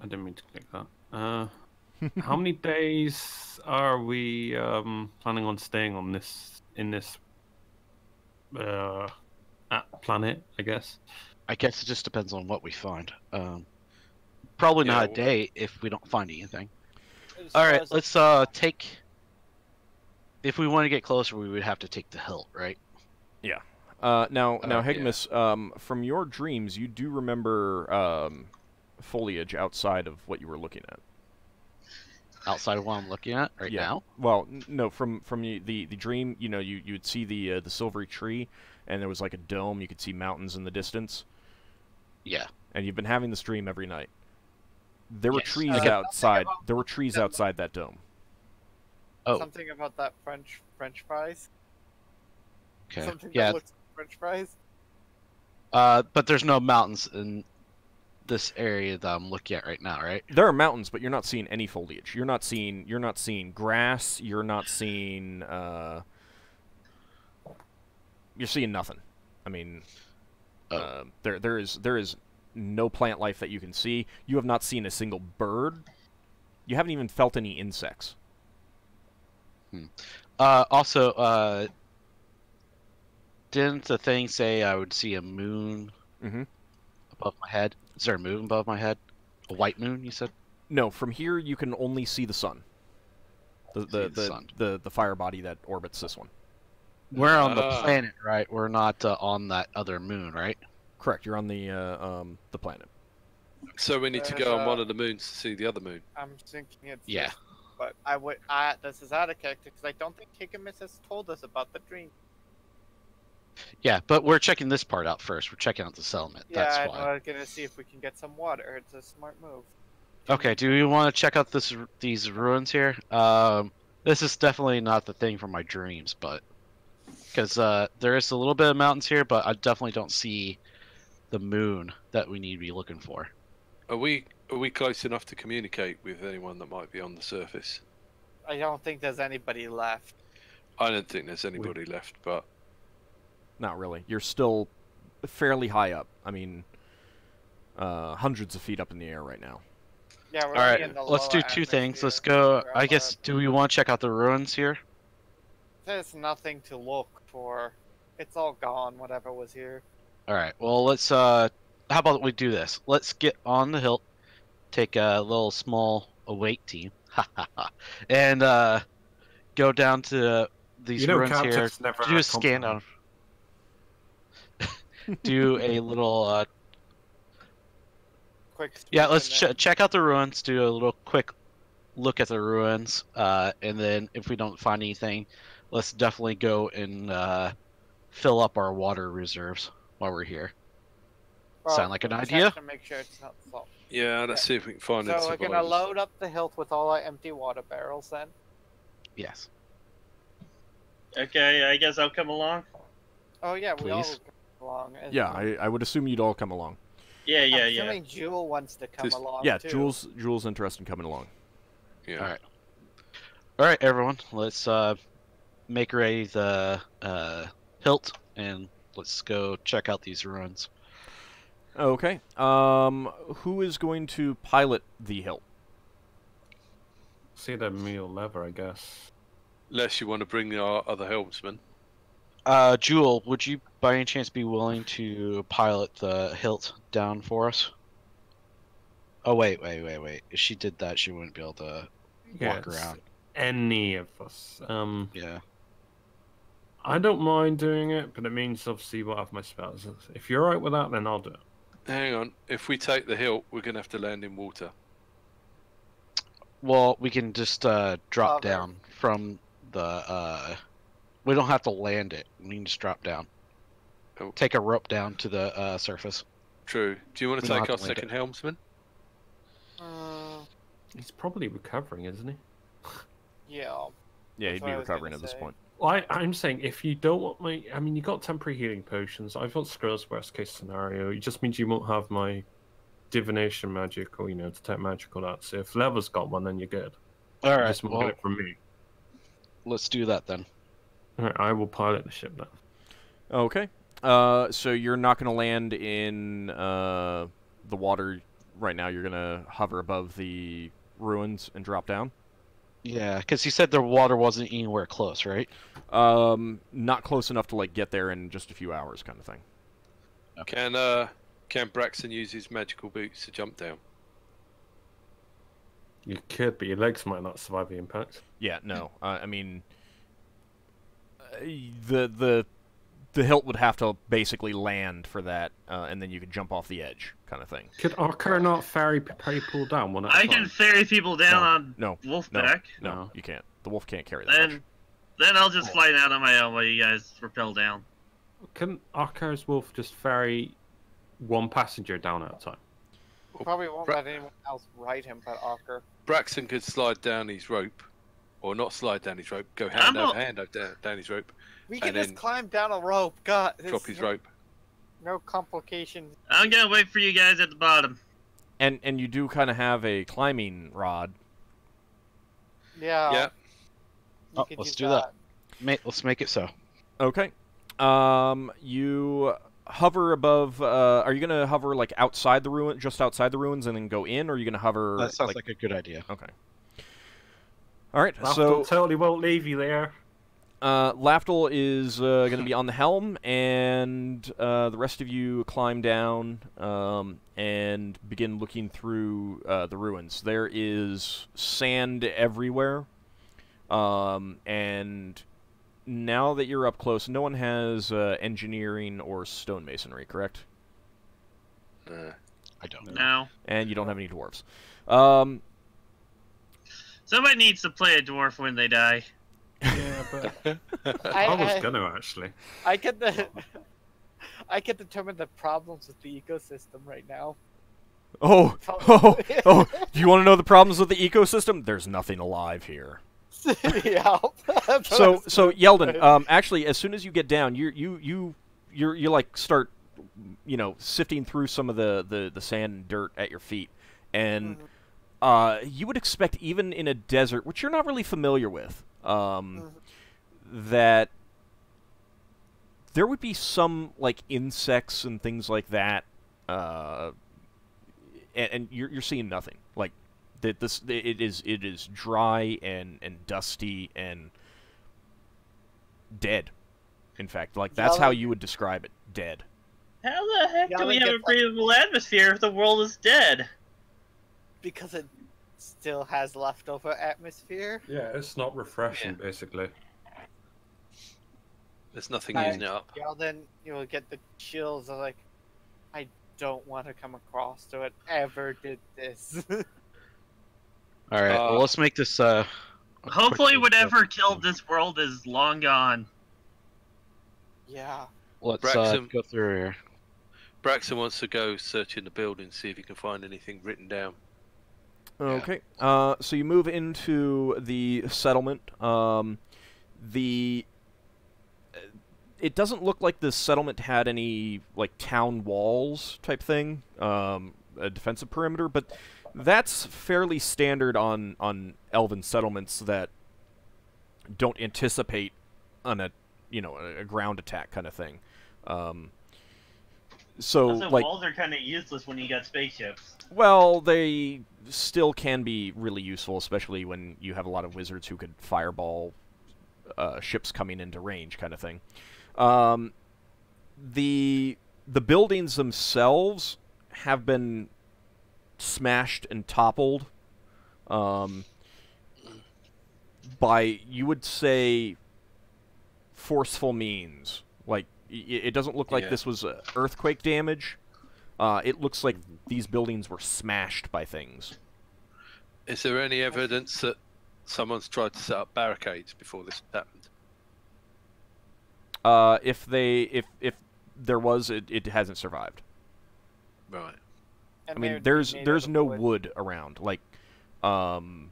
I didn't mean to click that. How many days are we planning on staying on this planet? I guess. I guess it just depends on what we find. Probably Yeah, not a well- day if we don't find anything. As All far right, as- let's take. If we want to get closer, we would have to take the hilt, right? Now, yeah. Higgimus, from your dreams, you do remember foliage outside of what you were looking at. Outside of what I'm looking at right now. Well, no, from the dream, you know, you'd see the silvery tree, and there was like a dome. You could see mountains in the distance. Yeah. And you've been having this dream every night. There were Yes. trees Okay. outside. There were trees outside that dome. Oh. Something about that French fries. Okay. Something Yeah. that looks like French fries. But there's no mountains in this area that I'm looking at right now, right? There are mountains, but you're not seeing any foliage. You're not seeing grass. You're not seeing you're seeing nothing. I mean, there is no plant life that you can see. You have not seen a single bird. You haven't even felt any insects. Also, didn't the thing say I would see a moon above my head? Is there a moon above my head? A white moon, you said? No, from here you can only see the sun. The fire body that orbits this one. We're on the planet, right? We're not on that other moon, right? Correct. You're on the planet. So we need to go on one of the moons to see the other moon. I'm thinking it's Yeah. this, but this is out of character because I don't think Higgimus has told us about the dream. Yeah, but we're checking this part out first. We're checking out the settlement. Yeah, That's and why. we're gonna see if we can get some water. It's a smart move. Okay, do you want to check out these ruins here? This is definitely not the thing from my dreams, but because there is a little bit of mountains here, but I definitely don't see the moon that we need to be looking for. Are we close enough to communicate with anyone that might be on the surface? I don't think there's anybody left. I don't think there's anybody left, but Not really. You're still fairly high up. I mean, hundreds of feet up in the air right now. Yeah, we're All already in right, the let's do lower two things. Let's atmosphere. go. We're I up guess. at- Do we want to check out the ruins here? There's nothing to look for. It's all gone. Whatever was here. All right. Well, let's. How about we do this? Let's get on the hill, take a little small await team, and go down to these ruins here. captives never Do a had scan company. of. Do a little. Quick. Yeah, sweep let's and then- check out the ruins. Do a little quick look at the ruins, and then if we don't find anything, let's definitely go and fill up our water reserves while we're here. Sound like an check idea? To make sure it's not salt. yeah, let's see if we can find it. So we're gonna load up the hilt with all our empty water barrels then. Yes. Okay, I guess I'll come along. Oh yeah, we all Please. come along. Yeah, I would assume you'd all come along. Yeah, I'm yeah. assuming Jewel wants to come Just- along Yeah, too. Jules interested in coming along. Yeah. All right. All right, everyone. Let's make ready the hilt, and let's go check out these ruins. Okay. Who is going to pilot the hilt? See the meal lever, I guess. Unless you want to bring our other helmsman. Jewel, would you by any chance be willing to pilot the hilt down for us? Oh wait. If she did that, she wouldn't be able to walk Yes. around. Any of us. Yeah. I don't mind doing it, but it means obviously what have my spells. If you're alright with that, then I'll do it. Hang on. If we take the hilt, we're going to have to land in water. Well, we can just drop Hover. down from the. We don't have to land it. We can just drop down. Oh. Take a rope down to the surface. True. Do you want We to don't take have our to land second helmsman? He's probably recovering, isn't he? Yeah. Yeah, That's he'd what be I was recovering gonna at this say. point. Well, I'm saying if you don't want my, I mean, you got temporary healing potions. I've got Skrill's worst case scenario. It just means you won't have my divination magic or detect magic or that. So if Level's got one, then you're good. All You right. just won't Well, get it from me. let's do that then. All right, I will pilot the ship then. Okay. So you're not going to land in the water right now. You're going to hover above the ruins and drop down. Yeah, because you said the water wasn't anywhere close, right? Not close enough to get there in just a few hours, kind of thing. Can Braxon use his magical boots to jump down? You could, but your legs might not survive the impact. Yeah, no. I mean, the hilt would have to basically land for that, and then you could jump off the edge, kind of thing. Could Ockar not ferry people down one at a I time? can ferry people down on No, Wolfback. no, you can't. The wolf can't carry that much. Then I'll just fly down on my own while you guys rappel down. Can Ockar's wolf just ferry one passenger down at a time? Probably won't let anyone else ride him but Ockar. Braxon could slide down his rope, or not slide down his rope, go hand over hand down his rope, We can and just then climb down a rope. God, drop his rope. No complications. I'm gonna wait for you guys at the bottom. And you do kind of have a climbing rod. Yeah. Yeah. you Oh, could let's use do that. Let's make it so. Okay. You hover above. Are you gonna hover like outside the ruin, just outside the ruins, and then go in, or are you gonna hover? That sounds like a good idea. Okay. All right. Lafdul So totally won't leave you there. Lafdul is going to be on the helm, and the rest of you climb down and begin looking through the ruins. There is sand everywhere, and now that you're up close, no one has engineering or stonemasonry, correct? I don't. No. And you don't have any dwarves. Somebody needs to play a dwarf when they die. Yeah, but I was gonna actually. I can determine the problems with the ecosystem right now. Oh, do you want to know the problems with the ecosystem? There's nothing alive here. Yeah. So Yeldan, actually, as soon as you get down, you like start, sifting through some of the sand and dirt at your feet, and you would expect even in a desert, which you're not really familiar with, that there would be some like insects and things like that, and you're seeing nothing. Like it is dry and dusty and dead. In fact, like that's how you would describe it, dead. How the heck do we have a breathable atmosphere if the world is dead? Because it still has leftover atmosphere. Yeah, it's not refreshing, basically. There's nothing using it up. Yeah, then you'll get the chills of like, I don't want to come across to it ever did this. All right, well, let's make this. Hopefully, whatever killed this world is long gone. Yeah. Let's Braxon, go through here. Braxon wants to go search in the building, see if he can find anything written down. Okay. So you move into the settlement. It doesn't look like the settlement had any like town walls type thing, a defensive perimeter, but that's fairly standard on elven settlements that don't anticipate on a ground attack kind of thing. So Also, like walls are kind of useless when you got spaceships. well, they still can be really useful, especially when you have a lot of wizards who could fireball ships coming into range, kind of thing. The buildings themselves have been smashed and toppled by, you would say, forceful means. Like, it doesn't look like this was earthquake damage. It looks like these buildings were smashed by things. Is there any evidence that someone's tried to set up barricades before this happened? If there was, it hasn't survived. Right. I mean, there's no wood around, like, no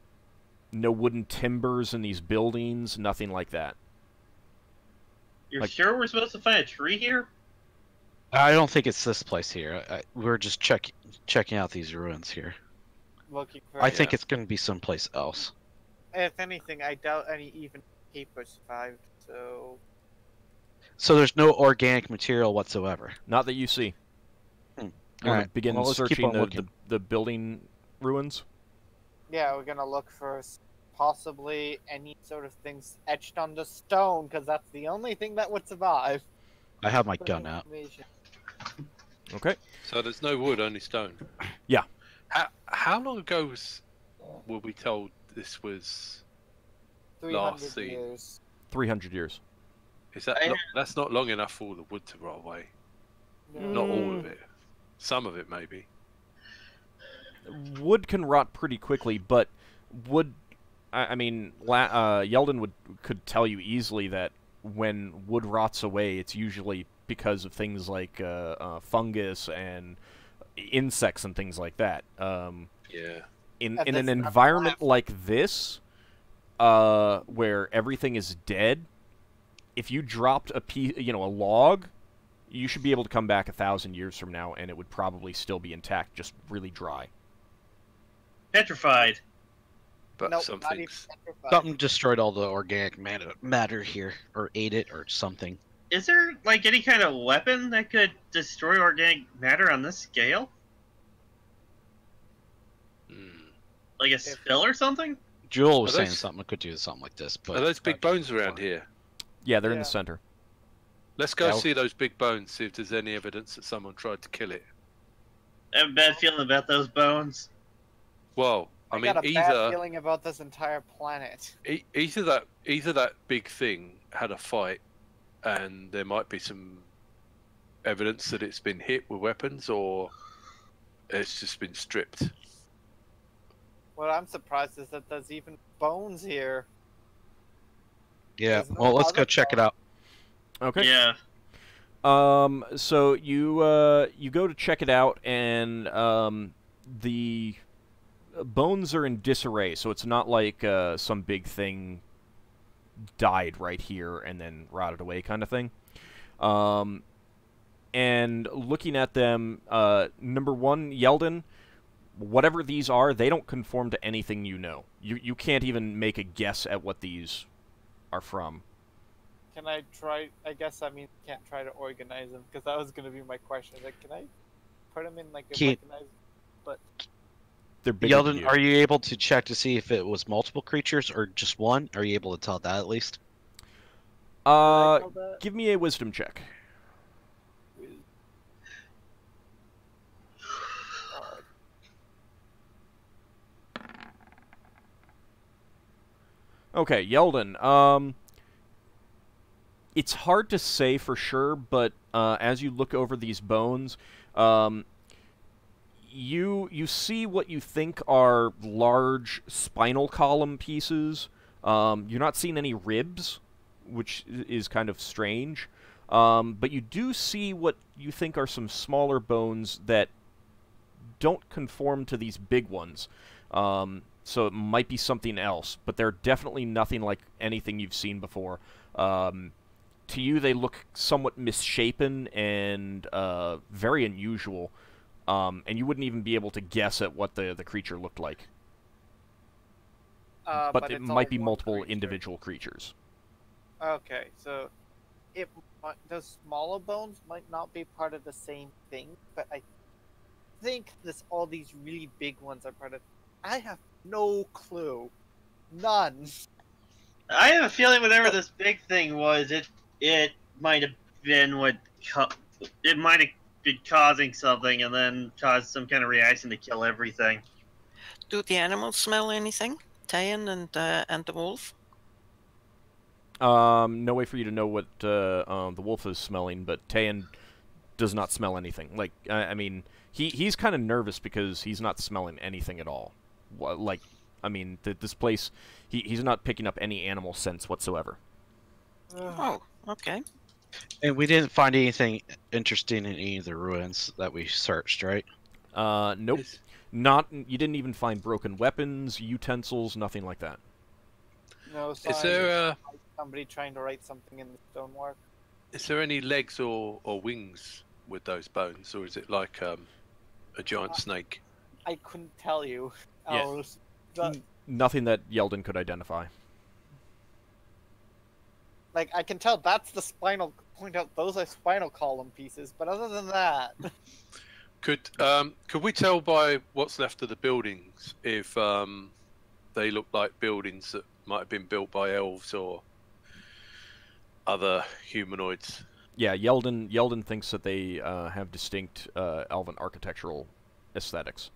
wooden timbers in these buildings, nothing like that. You're sure we're supposed to find a tree here? I don't think it's this place here. We're just checking out these ruins here. Looking for I think it's going to be someplace else. If anything, I doubt any even keeper survived, so... So there's no organic material whatsoever. Not that you see. You want to begin let's keep searching on looking. the building ruins? Yeah, we're gonna look for possibly any sort of things etched on the stone, because that's the only thing that would survive. I have my gun out. Okay. So there's no wood, only stone. Yeah. How long ago was were we told this was 300 last seen? years. 300 years. Is that that's not long enough for all the wood to rot away? Not all of it. Some of it, maybe. Wood can rot pretty quickly, but wood... I mean, Yeldan could tell you easily that when wood rots away, it's usually because of things like fungus and insects and things like that. Yeah. In an environment like this, where everything is dead, if you dropped a log, you should be able to come back 1,000 years from now, and it would probably still be intact, just really dry. Petrified. But Nope, some not even things. petrified. Something destroyed all the organic matter here, or ate it, or something. Is there, like, any kind of weapon that could destroy organic matter on this scale? Like a spell or something? Jewel was Are saying those- something could do something like this, but Are those big bones around here? Yeah, they're in Yeah. the center. Let's go Yeah. see those big bones, see if there's any evidence that someone tried to kill it. I have a bad feeling about those bones. Well, I mean, got a bad either feeling about this entire planet. either that big thing had a fight, and there might be some evidence that it's been hit with weapons, or it's just been stripped. What I'm surprised is that there's even bones here. yeah. There's no Well, let's go other check it bones. out. Okay. Yeah. So you go to check it out, and the bones are in disarray. So it's not like some big thing died right here and then rotted away kind of thing. And looking at them, number one, Yeldan, whatever these are, they don't conform to anything you know. You can't even make a guess at what these are from. Can I try? I guess that means I can't try to organize them, because that was going to be my question. Like, can I put them in like a Can't- recognized? But They're bigger than Yeldan, you. are you able to check to see if it was multiple creatures or just one? Are you able to tell that at least? did I tell that? Give me a wisdom check. Okay, Yeldan. It's hard to say for sure, but as you look over these bones, you see what you think are large spinal column pieces. You're not seeing any ribs, which is kind of strange. But you do see what you think are some smaller bones that don't conform to these big ones. So it might be something else, but they're definitely nothing like anything you've seen before. To you, they look somewhat misshapen and very unusual, and you wouldn't even be able to guess at what the creature looked like. But it it's might all be one multiple creature. individual creatures. Okay, so those smaller bones might not be part of the same thing, but I think all these really big ones are part of. I have no clue, none. I have a feeling whatever this big thing was, it might have been it might have been causing something and then caused some kind of reaction to kill everything. Do the animals smell anything? Tayan and the wolf? No way for you to know what the wolf is smelling, but Tayan does not smell anything. Like, I mean, he's kind of nervous because he's not smelling anything at all. Like, I mean, this place, he's not picking up any animal scents whatsoever. Oh, okay. And we didn't find anything interesting in any of the ruins that we searched, right? Nope. You didn't even find broken weapons, utensils, nothing like that. No signs Is there of somebody trying to write something in the stonework. is there any legs or wings with those bones, or is it like a giant snake? I couldn't tell you. Yeah. Owls. But, Nothing that Yeldan could identify. like, I can tell that's the spinal. Point out those are spinal column pieces, but other than that, Could we tell by what's left of the buildings if they look like buildings that might have been built by elves or other humanoids? Yeah, Yeldan thinks that they have distinct elven architectural aesthetics.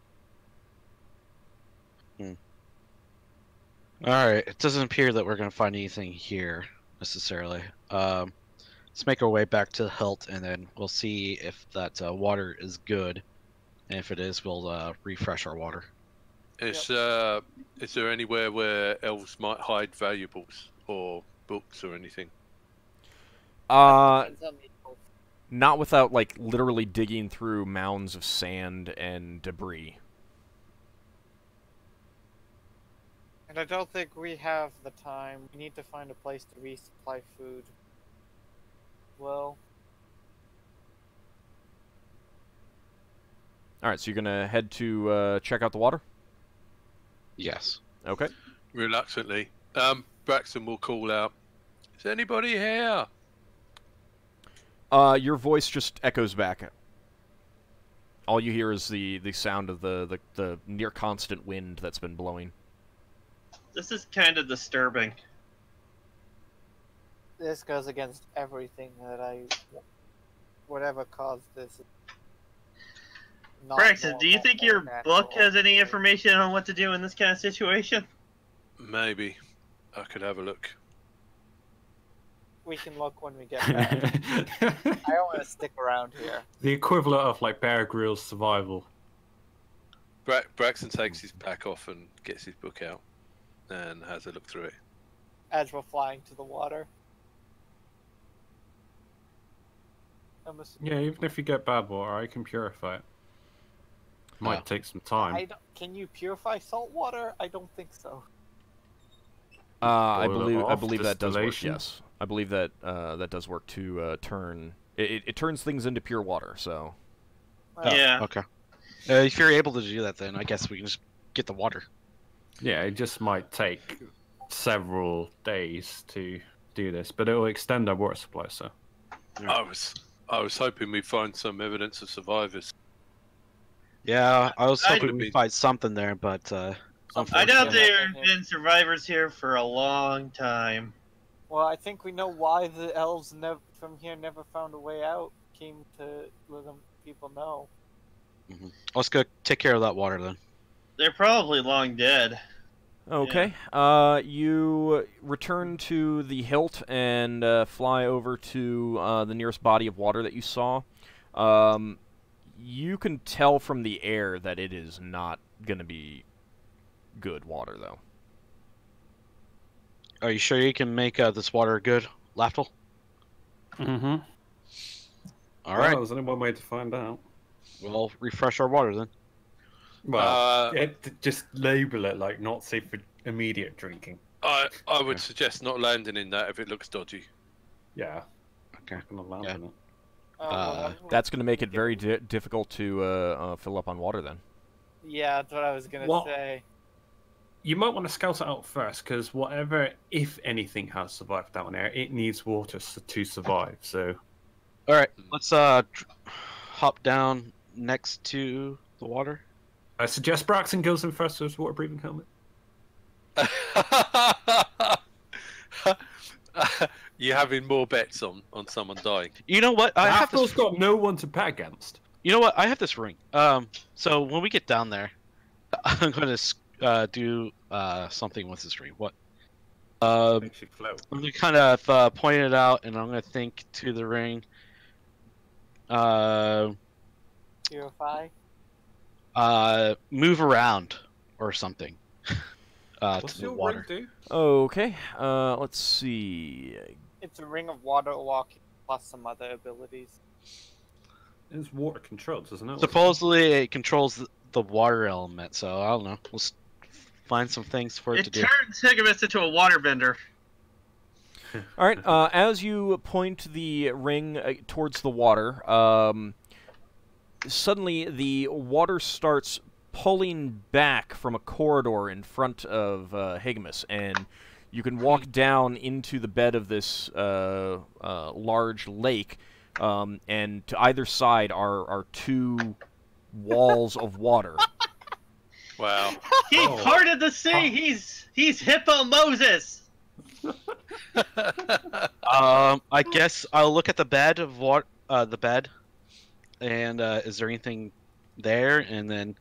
Alright, it doesn't appear that we're going to find anything here, necessarily. Let's make our way back to the hilt, and then we'll see if that water is good. And if it is, we'll refresh our water. Is there anywhere where elves might hide valuables or books or anything? Not without, like, literally digging through mounds of sand and debris. And I don't think we have the time. We need to find a place to resupply food. Well. Alright, so you're gonna head to check out the water? Yes. Okay. Reluctantly. Braxon will call out, "Is anybody here?" Your voice just echoes back. All you hear is the sound of the near constant wind that's been blowing. This is kind of disturbing. This goes against everything that whatever caused this. Braxon, do you think your book has any information on what to do in this kind of situation? Maybe. I could have a look. We can look when we get back. I don't want to stick around here. The equivalent of like Bear Grylls survival. Braxton takes his pack off and gets his book out and has a look through it. As we're flying to the water. Yeah, even if you get bad water, I can purify it. Might take some time. Can you purify salt water? I don't think so. I believe that does work. Yes, I believe that that does work to turn. It turns things into pure water. So. Yeah. Okay. If you're able to do that, then I guess we can just get the water. Yeah, it just might take several days to do this, but it will extend our water supply. So. I was hoping we'd find some evidence of survivors. Yeah, I was hoping we'd find something there, but I doubt there have been survivors here for a long time. Well, I think we know why the elves from here never found a way out. Came to let people know. Mm-hmm. Let's go take care of that water then. They're probably long dead. Okay. Yeah. You return to the hilt and fly over to the nearest body of water that you saw. You can tell from the air that it is not going to be good water, though. Are you sure you can make this water good, Lafdul? Mm-hmm. All right. There's only one way to find out. We'll refresh our water then. Well, just label it like not safe for immediate drinking. I would suggest not landing in that if it looks dodgy. Yeah. Okay. I'm gonna land in it. That's going to make it very difficult to fill up on water, then. Yeah, that's what I was going to say. You might want to scout it out first, because whatever, if anything, has survived down there, it needs water to survive. So, all right, let's hop down next to the water. I suggest Braxon goes in first with his water-breathing helmet. You're having more bets on someone dying. You know what? Lafdul's got no one to bet against. You know what? I have this ring. So when we get down there, I'm going to do something with this ring. What? Makes you float. I'm going to kind of point it out, and I'm going to think to the ring. Purify. Move around or something. What's to the your water. ring do? Okay. Let's see. It's a ring of water walking plus some other abilities. It's water controlled, isn't it? Supposedly it controls the water element, so I don't know. We'll find some things for it to do. It turns Higgimus into a waterbender. All right. As you point the ring towards the water, suddenly the water starts pulling back from a corridor in front of Higgimus, and you can walk down into the bed of this large lake, and to either side are two walls of water. Wow. He parted the sea. He's Hippo Moses. I guess I'll look at the bed of and is there anything there? And then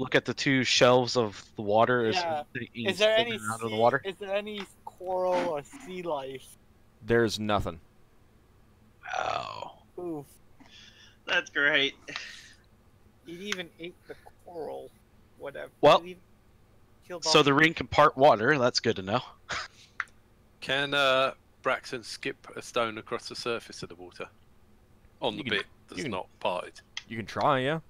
look at the two shelves of the water. Yeah. Is Is there any out of the sea, water? is there any coral or sea life? There's nothing. Oh. Oof. That's great. He even ate the coral. Whatever. Well, He killed So all the ring can part water. That's good to know. Can Braxon skip a stone across the surface of the water? On You the can- bit that's you can- not parted. You can try, yeah.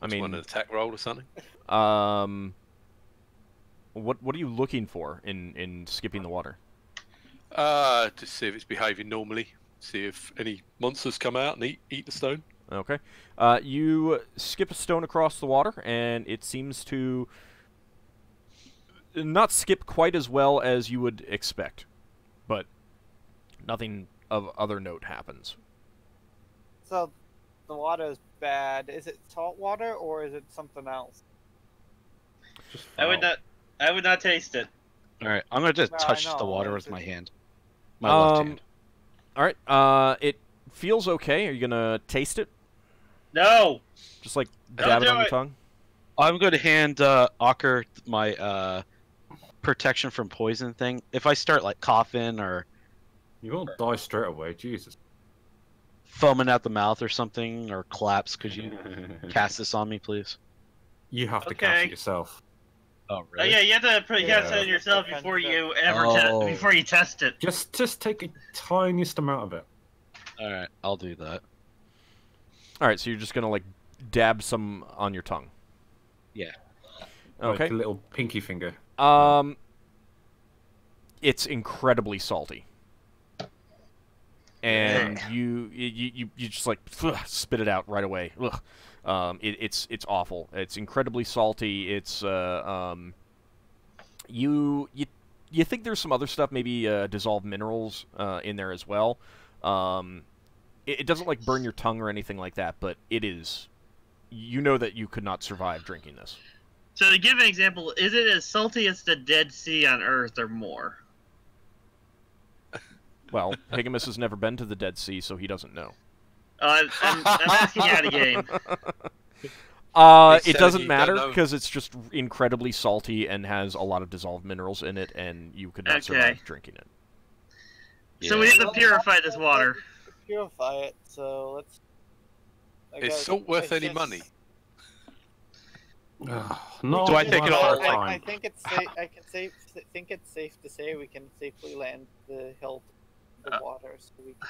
I Just want mean, an attack roll or something? what are you looking for in skipping the water? To see if it's behaving normally. See if any monsters come out and eat the stone. Okay. You skip a stone across the water, and it seems to not skip quite as well as you would expect, but nothing of other note happens. So the water is bad. Is it salt water or is it something else? Just I would foul. not taste it. All right, I'm gonna just No, I touch the know, water it's with my just- hand. My left hand. All right. It feels okay. Are you gonna taste it? No. Just like Don't dab it do on your it. tongue? I'm going to hand Ockar my protection from poison thing. If I start like coughing or You won't die straight away, Jesus. foaming at the mouth or something or collapse, could you cast this on me, please? You have to Okay. cast it yourself. Oh, Oh, yeah, you have to put Yeah. it on yourself before you ever Oh. before you test it. Just take a tiniest amount of it. All right, I'll do that. All right. So you're just gonna like dab some on your tongue. Yeah. Okay. Like a little pinky finger. It's incredibly salty, and you just like spit it out right away. Ugh. It's awful. It's incredibly salty. It's you think there's some other stuff, maybe dissolved minerals in there as well. It doesn't like burn your tongue or anything like that, but it is. You know that you could not survive drinking this. So to give an example, is it as salty as the Dead Sea on Earth or more? Well, Higgimus has never been to the Dead Sea, so he doesn't know. I'm asking out of game. It said doesn't you don't matter know. because it's just incredibly salty and has a lot of dissolved minerals in it, and you could not survive Okay. drinking it. So we have to purify this water. Purify it. So let's. I Is guess salt worth it's any just- money? No, Do I take it all? I think it's safe. Think it's safe to say we can safely land the hilt in the water, so we can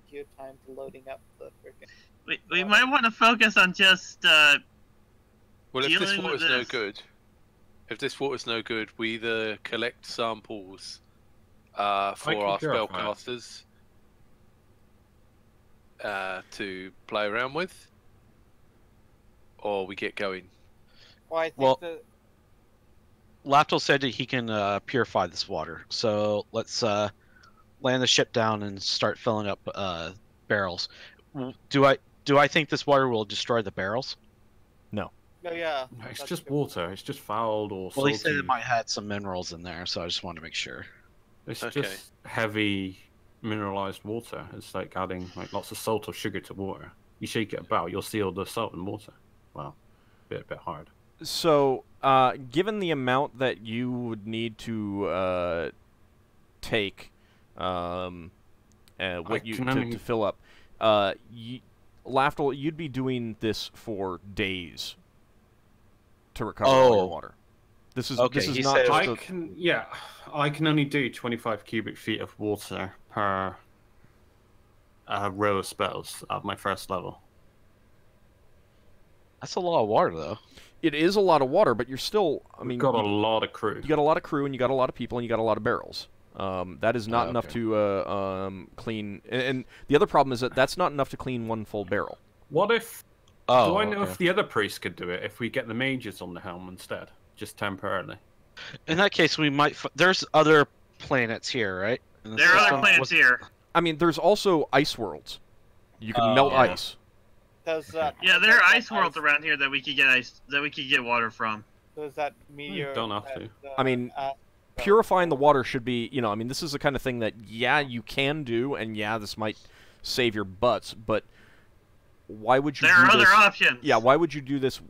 give time to loading up the freaking. We might want to focus on just Well, if this Dealing with water's no this. good, we either collect samples for our can purify it. spellcasters to play around with, or we get going. Well, I think Well- that Lafdul said that he can purify this water. So let's land the ship down and start filling up barrels. Do I think this water will destroy the barrels? oh yeah. No, it's that's just good. water. It's just fouled or Well, salty. he said it might have some minerals in there, so I just wanted to make sure. It's Okay. just heavy mineralized water. It's like adding like lots of salt or sugar to water. You shake it about, you'll see all the salt and water. Well, a bit hard. So, given the amount that you would need to take, can to only- fill up, Lafdul, you'd be doing this for days to recover all your Oh. water. This is Okay, this is he not said- just I can only do 25 cubic feet of water per row of spells at my first level. That's a lot of water, though. it is a lot of water, but you're still. I mean, We've got a lot of crew. you got a lot of crew, and you got a lot of people, and you got a lot of barrels. That is not enough okay. to clean. And the other problem is that that's not enough to clean one full barrel. What if? Oh, do I know okay. if the other priest could do it? If we get the mages on the helm instead, just temporarily. In that case, we might. There's other planets here, right? In the there are other system? planets Was- here. I mean, there's also ice worlds. You can Oh, melt yeah. ice. Does that? Yeah, there are does that ice worlds around here that we could get water from. Does that meteor? Don't have that, to. I mean, Purifying the water should be, you know, I mean, this is the kind of thing that, yeah, you can do, and yeah, this might save your butts, but why would you There do are other this? options. Yeah, why would you do this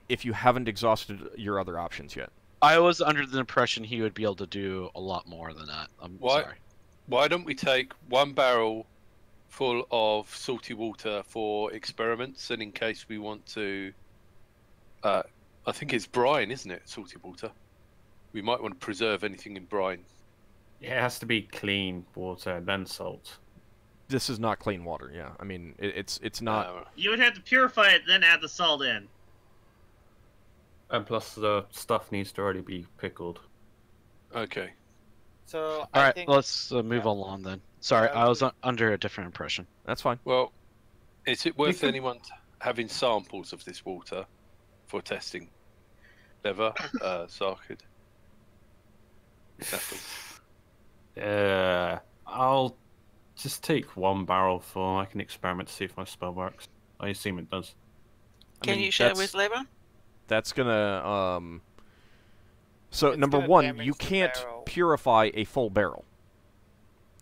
if you haven't exhausted your other options yet? I was under the impression he would be able to do a lot more than that. I'm Why? sorry. Why don't we take 1 barrel full of salty water for experiments, and in case we want to, I think it's brine, isn't it? Salty water. We might want to preserve anything in brine. Yeah, it has to be clean water, then salt. This is not clean water. Yeah, I mean it's not. You would have to purify it, then add the salt in. And plus, the stuff needs to already be pickled. Okay. So All I right, think let's move along then. Sorry, Yeah, I was under a different impression. That's fine. Well, is it worth can- anyone having samples of this water for testing? Never, Sarkid. Nothing. I'll just take 1 barrel full. I can experiment to see if my spell works. I assume it does. I Can mean, you share that's- with Lever? That's gonna So It's number gonna one, damage you the can't barrel. purify a full barrel.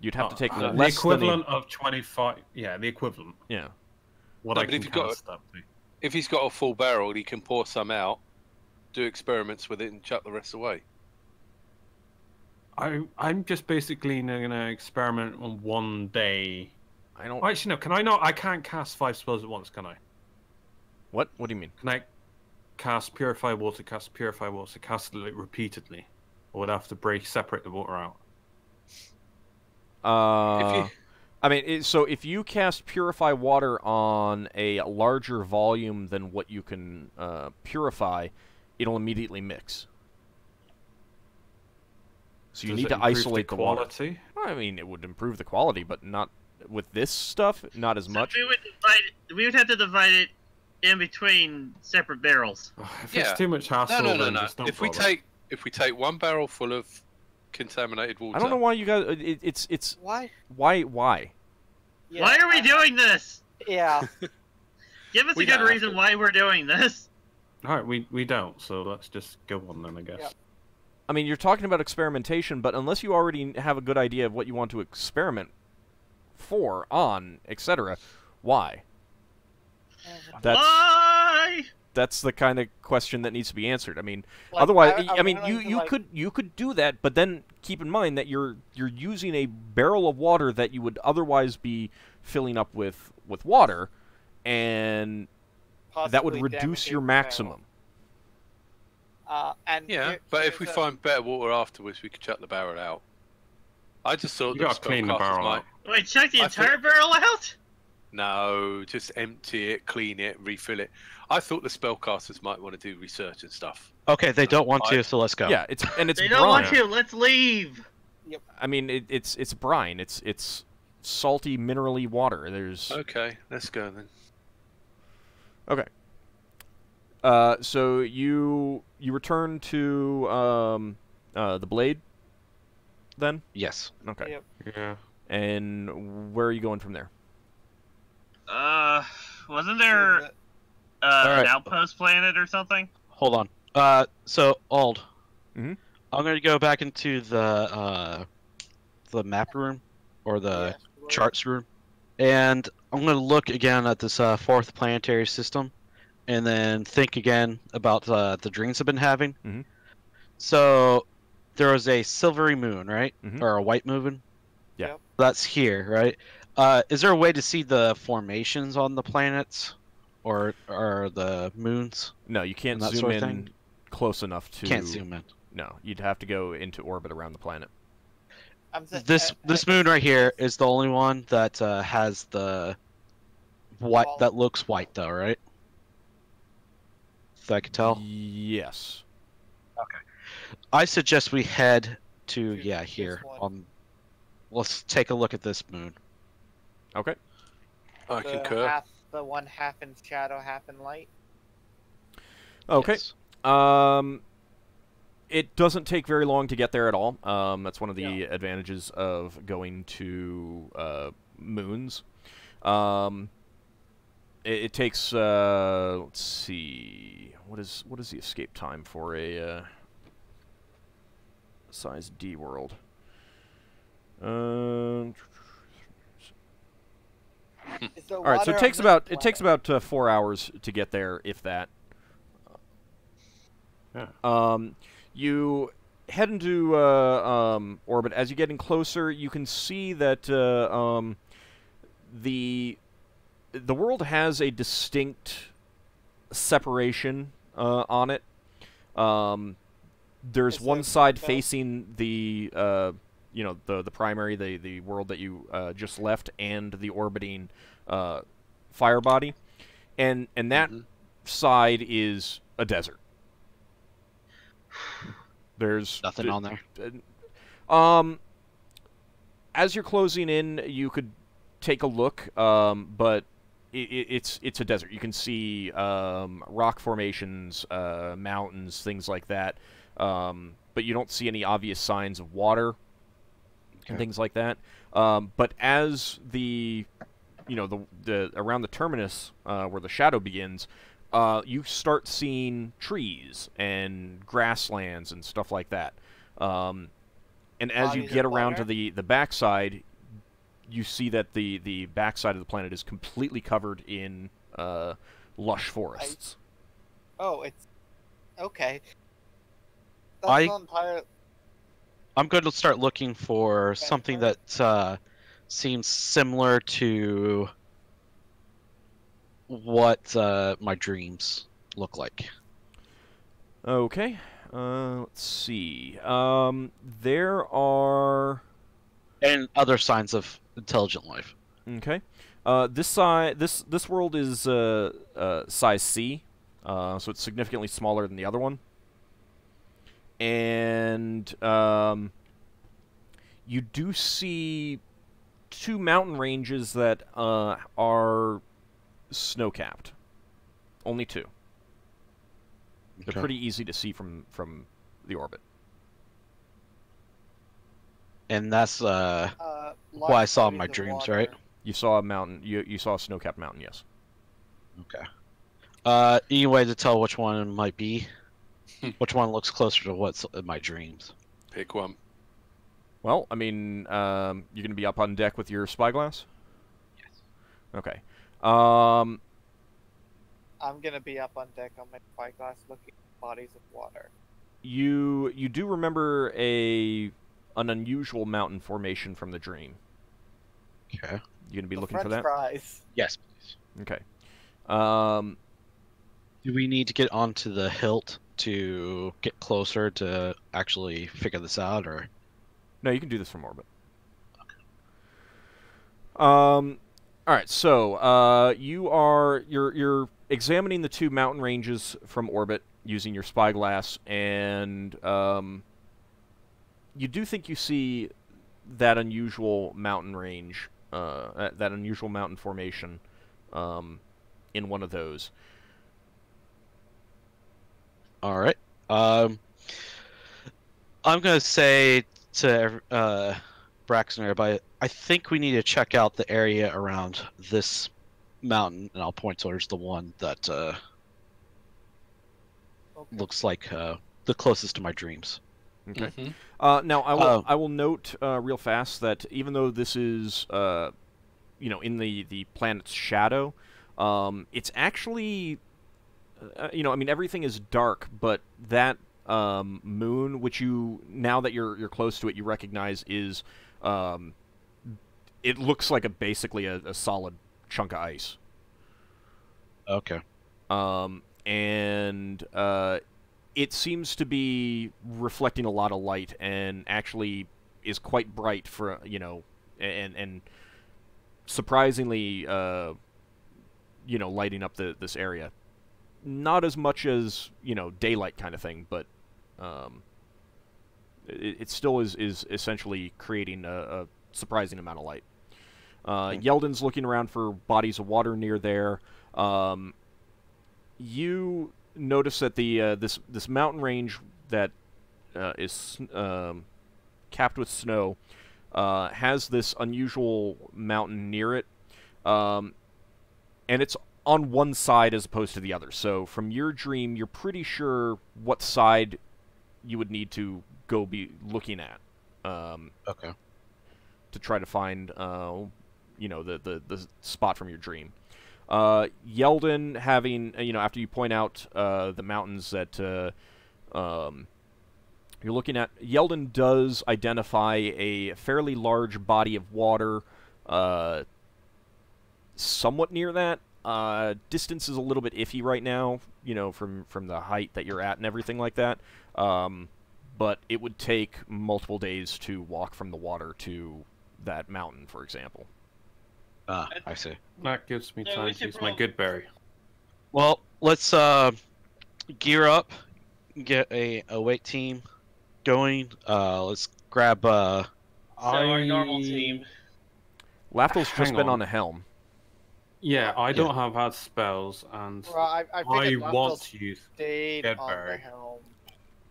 You'd have to take the less equivalent of 25. Yeah, the equivalent. than yeah. What No, I but can if you've got cast up to. If he's got a full barrel, he can pour some out, do experiments with it, and chuck the rest away. I'm just basically gonna experiment on 1 day. I don't. Oh, actually, no. Can I not? I can't cast 5 spells at once, can I? What? What do you mean? Can I cast Purify Water, cast it like, repeatedly? Or would I have to separate the water out? I mean, so if you cast Purify Water on a larger volume than what you can purify, it'll immediately mix. So you Does need it to improve isolate the the water. quality. I mean, it would improve the quality, but not with this stuff. Not as So much. we would have to divide it in between separate barrels. If Yeah. it's too much hassle, then just don't If we bother. take 1 barrel full of contaminated water, I don't know why you guys. It's why? why. Yeah, Why are we doing this? Yeah. Give us We a good don't have reason to. why we're doing this. All right, we don't. So let's just go on then, I guess. Yep. I mean, you're talking about experimentation, but unless you already have a good idea of what you want to experiment for, on, etc., why? That's Why? that's the kind of question that needs to be answered. I mean, Like, otherwise, I'm I mean, willing to, you like- could do that, but then keep in mind that you're using a barrel of water that you would otherwise be filling up with water, and that would possibly reduce damaging your the maximum. barrel. And Yeah, but if we find better water afterwards, we could chuck the barrel out. I just thought You that gotta clean the spellcasters barrel might. out. Wait, check the I entire barrel out? No, just empty it, clean it, refill it. I thought the spellcasters might want to do research and stuff. Okay, they don't want to, so let's go. Yeah, it's They brine. don't want to. Let's leave. I mean, it's brine. It's salty, minerally water. There's Okay, let's go then. okay. So you return to the blade, then? Yes. Okay. Yep. Yeah. And where are you going from there? Wasn't there an Alright. outpost planet or something? Hold on. So Ald, Mhm. I'm gonna go back into the map room or the charts room, and I'm gonna look again at this fourth planetary system, and then think again about the dreams I've been having. Mhm. So there was a silvery moon, right, Mhm. or a white moon? Yeah. Yep. That's here, right? Is there a way to see the formations on the planets, or the moons? No, you can't And that zoom sort in of thing? close enough to. Can't zoom in. No, you'd have to go into orbit around the planet. This moon right here is the only one that has the white Well- that looks white though, right? If I could tell. Yes. I suggest we head to This here one. on. Let's take a look at this moon. Okay. I concur. The one half in shadow, half in light. Okay. Yes. It doesn't take very long to get there at all. That's one of the Yeah. advantages of going to moons. It takes let's see, what is the escape time for a size D world? Is there All right, so water it on takes this about planet? 4 hours to get there, if that. Yeah. You head into orbit. As you get in closer, you can see that the world has a distinct separation on it. There's Is one there side windows? facing the the primary, the world that you just left, and the orbiting fire body, and that side is a desert. There's Nothing on there. As you're closing in, you could take a look, but it's a desert. You can see rock formations, mountains, things like that, but you don't see any obvious signs of water and things like that. But as the around the terminus where the shadow begins, you start seeing trees and grasslands and stuff like that. And as you Bodies get of around to water? the backside, you see that the backside of the planet is completely covered in lush forests. Oh, it's okay. I- That's not entirely. I'm going to start looking for something that seems similar to what my dreams look like. Okay. Let's see. There are. And other signs of intelligent life. Okay. This world is size C, so it's significantly smaller than the other one. And you do see 2 mountain ranges that are snow-capped. Only 2. They're Okay. pretty easy to see from the orbit. And that's Large what I saw in bodies my of dreams, water. right? You saw a mountain. You saw a snow-capped mountain. Yes. Okay. Any way to tell which one it might be? Which one looks closer to what's in my dreams? Pick one. Well, I mean, you're going to be up on deck with your spyglass? Yes. Okay. I'm gonna be up on deck on my spyglass looking at bodies of water. You do remember an unusual mountain formation from the dream. Okay. You going to be The looking French for that? Yes, fries. please. Okay. Do we need to get onto the hilt to get closer to actually figure this out, or? No, you can do this from orbit. All right. So, you're examining the 2 mountain ranges from orbit using your spyglass, and you do think you see that unusual mountain range, that unusual mountain formation, in one of those. All right. I'm gonna say to Braxon and everybody, I think we need to check out the area around this mountain, and I'll point towards the one that Okay. looks like the closest to my dreams. Okay. Mm-hmm. Now, I will note real fast that even though this is in the planet's shadow, it's actually I mean, everything is dark, but that moon, which now that you're close to it, you recognize is it looks like basically a solid chunk of ice. Okay. And it seems to be reflecting a lot of light, and actually is quite bright for and surprisingly lighting up this area. Not as much as daylight kind of thing, but it still is essentially creating a surprising amount of light. Yeldan's looking around for bodies of water near there. You notice that this mountain range that is capped with snow has this unusual mountain near it, and it's on one side as opposed to the other. So from your dream, you're pretty sure what side you would need to go be looking at Okay. to try to find you know, the spot from your dream. Yeldan having, you know, after you point out the mountains that you're looking at, Yeldan does identify a fairly large body of water somewhat near that. Distance is a little bit iffy right now, you know, from the height that you're at and everything like that. But it would take multiple days to walk from the water to that mountain, for example. I see. That gives me Yeah, time we to should use my good berry. Well, let's gear up, get a await team going. Let's grab So our normal team. Lafdul's just Hang been on. on a helm. Yeah, I don't have had spells, and Well, I figured want Lafdul to use stayed on the Gedberry. helm.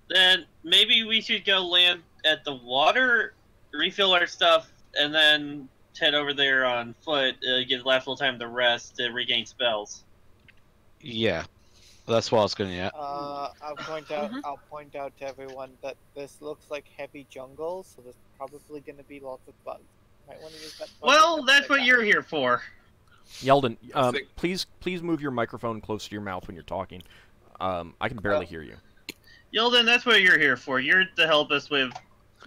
Then maybe we should go land at the water, refill our stuff, and then head over there on foot. Give Lafdul time to rest to regain spells. Yeah, that's what I was gonna. I'll point out to everyone that this looks like heavy jungle, so there's probably going to be lots of bugs. Might want to use that. Well, that's what you're here for. Yeldan, I think- please move your microphone close to your mouth when you're talking. I can barely hear you. Yeldan, that's what you're here for. You're to help us with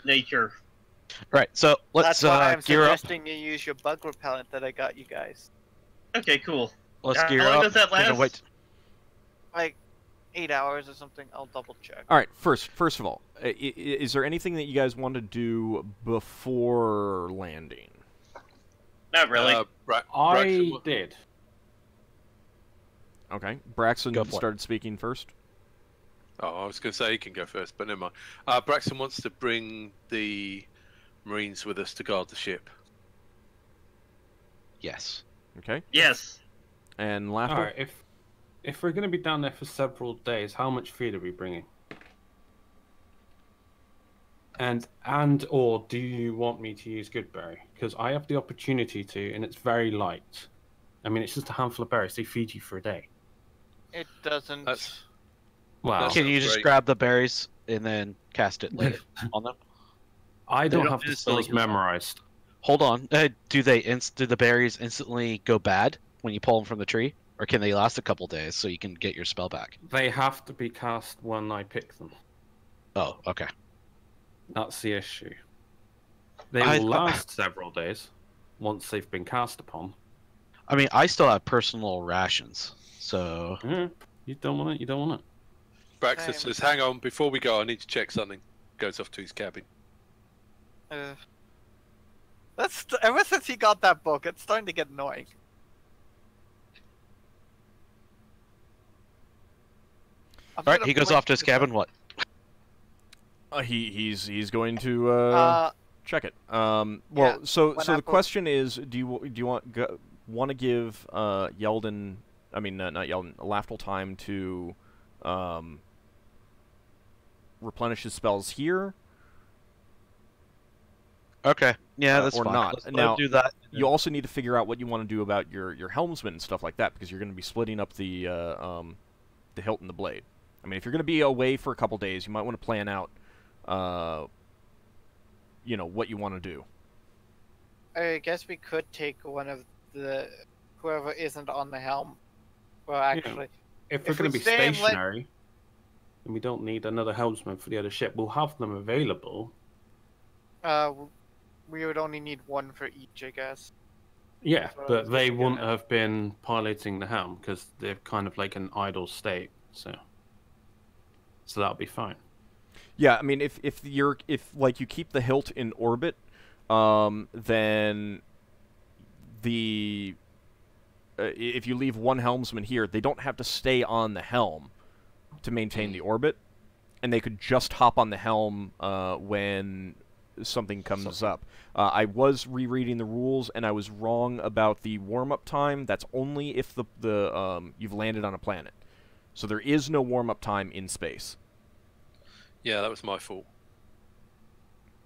nature. Right. So let's That's why I'm gear up. suggesting you use your bug repellent that I got you guys. Okay, cool. Let's How gear long up. does that Gonna last? wait- Like 8 hours or something. I'll double check. All right. First of all, is there anything that you guys want to do before landing? Not really. I did. Okay. Braxon Go for it. started speaking first. Oh, I was going to say he can go first, but never mind. Braxon wants to bring the Marines with us to guard the ship. Yes. Okay. Yes. And Lafdul? All right, if we're going to be down there for several days, how much food are we bringing? And or do you want me to use good berry? Because I have the opportunity to, and it's very light. I mean, it's just a handful of berries. They feed you for a day. It doesn't. That's Wow. That's- Can you just great. grab the berries and then cast it later on them? I They don't don't have the instantly spells use them. memorized. Hold on. Do the berries instantly go bad when you pull them from the tree, or can they last a couple days so you can get your spell back? They have to be cast when I pick them. Oh, okay. That's the issue. They I- will last several days once they've been cast upon. I mean, I still have personal rations, so You don't want it. You don't want it. Braxton says, "Hang on, before we go, I need to check something." Goes off to his cabin. Ever since he got that book, it's starting to get annoying. all right. He goes off to his cabin. What? He's going to check it. Well, yeah, so when the I put- question is, do you want to give Yeldan, I mean not Yeldan, Lafdul time to replenish his spells here? Okay. Yeah, that's or fine. not. Let's Now, do that. You also need to figure out what you want to do about your helmsman and stuff like that, because you're going to be splitting up the hilt and the blade. I mean, if you're going to be away for a couple days, you might want to plan out, you know, what you want to do. I guess we could take one of the whoever isn't on the helm. Well, actually, If we're If going we to be stay and let- stationary, and we don't need another helmsman for the other ship, we'll have them available. we would only need one for each, I guess. Yeah, That's what I but was they just wouldn't gonna- have been piloting the helm because they're kind of like an idle state. So that'll be fine. Yeah, I mean, if like you keep the hilt in orbit, then if you leave one helmsman here, they don't have to stay on the helm to maintain the orbit, and they could just hop on the helm when something comes up. I was rereading the rules, and I was wrong about the warm-up time. That's only if you've landed on a planet. So there is no warm-up time in space. Yeah, that was my fault.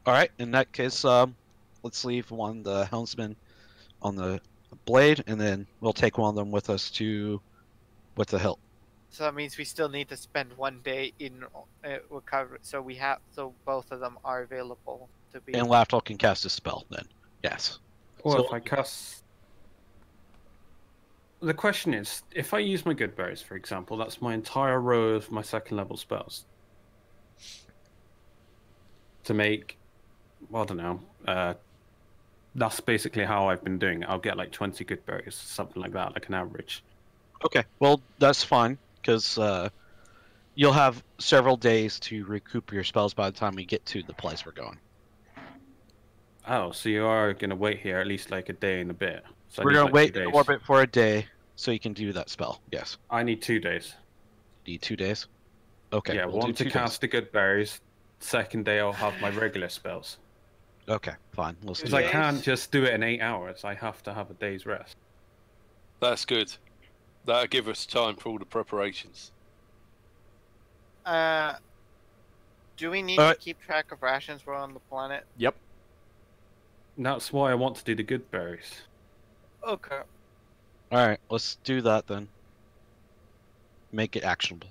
All right. In that case, let's leave the helmsman on the blade, and then we'll take one of them with us with the hilt. So that means we still need to spend one day in recovery. So both of them are available to be. And Lafdul can cast a spell then. Yes. Or So- if I cast... The question is, if I use my good berries, for example, that's my entire row of my second level spells. To make, well, I don't know, that's basically how I've been doing it. I'll get like 20 good berries, something like that, like an average. Okay, well that's fine because you'll have several days to recoup your spells by the time we get to the place we're going. Oh, so you are going to wait here at least like a day and a bit. So I We're need, gonna like, wait 2 in days. orbit for a day so you can do that spell. Yes. I need 2 days. Need 2 days. Okay. Yeah, we'll one do to 2 cast the good berries. Second day I'll have my regular spells. days. Okay, fine. We'll see. Because I can't just do it in 8 hours. I have to have a day's rest. That's good. That'll give us time for all the preparations. Do we need Alright. to keep track of rations while on the planet? Yep. And that's why I want to do the good berries. Okay. All right, let's do that then. Make it actionable.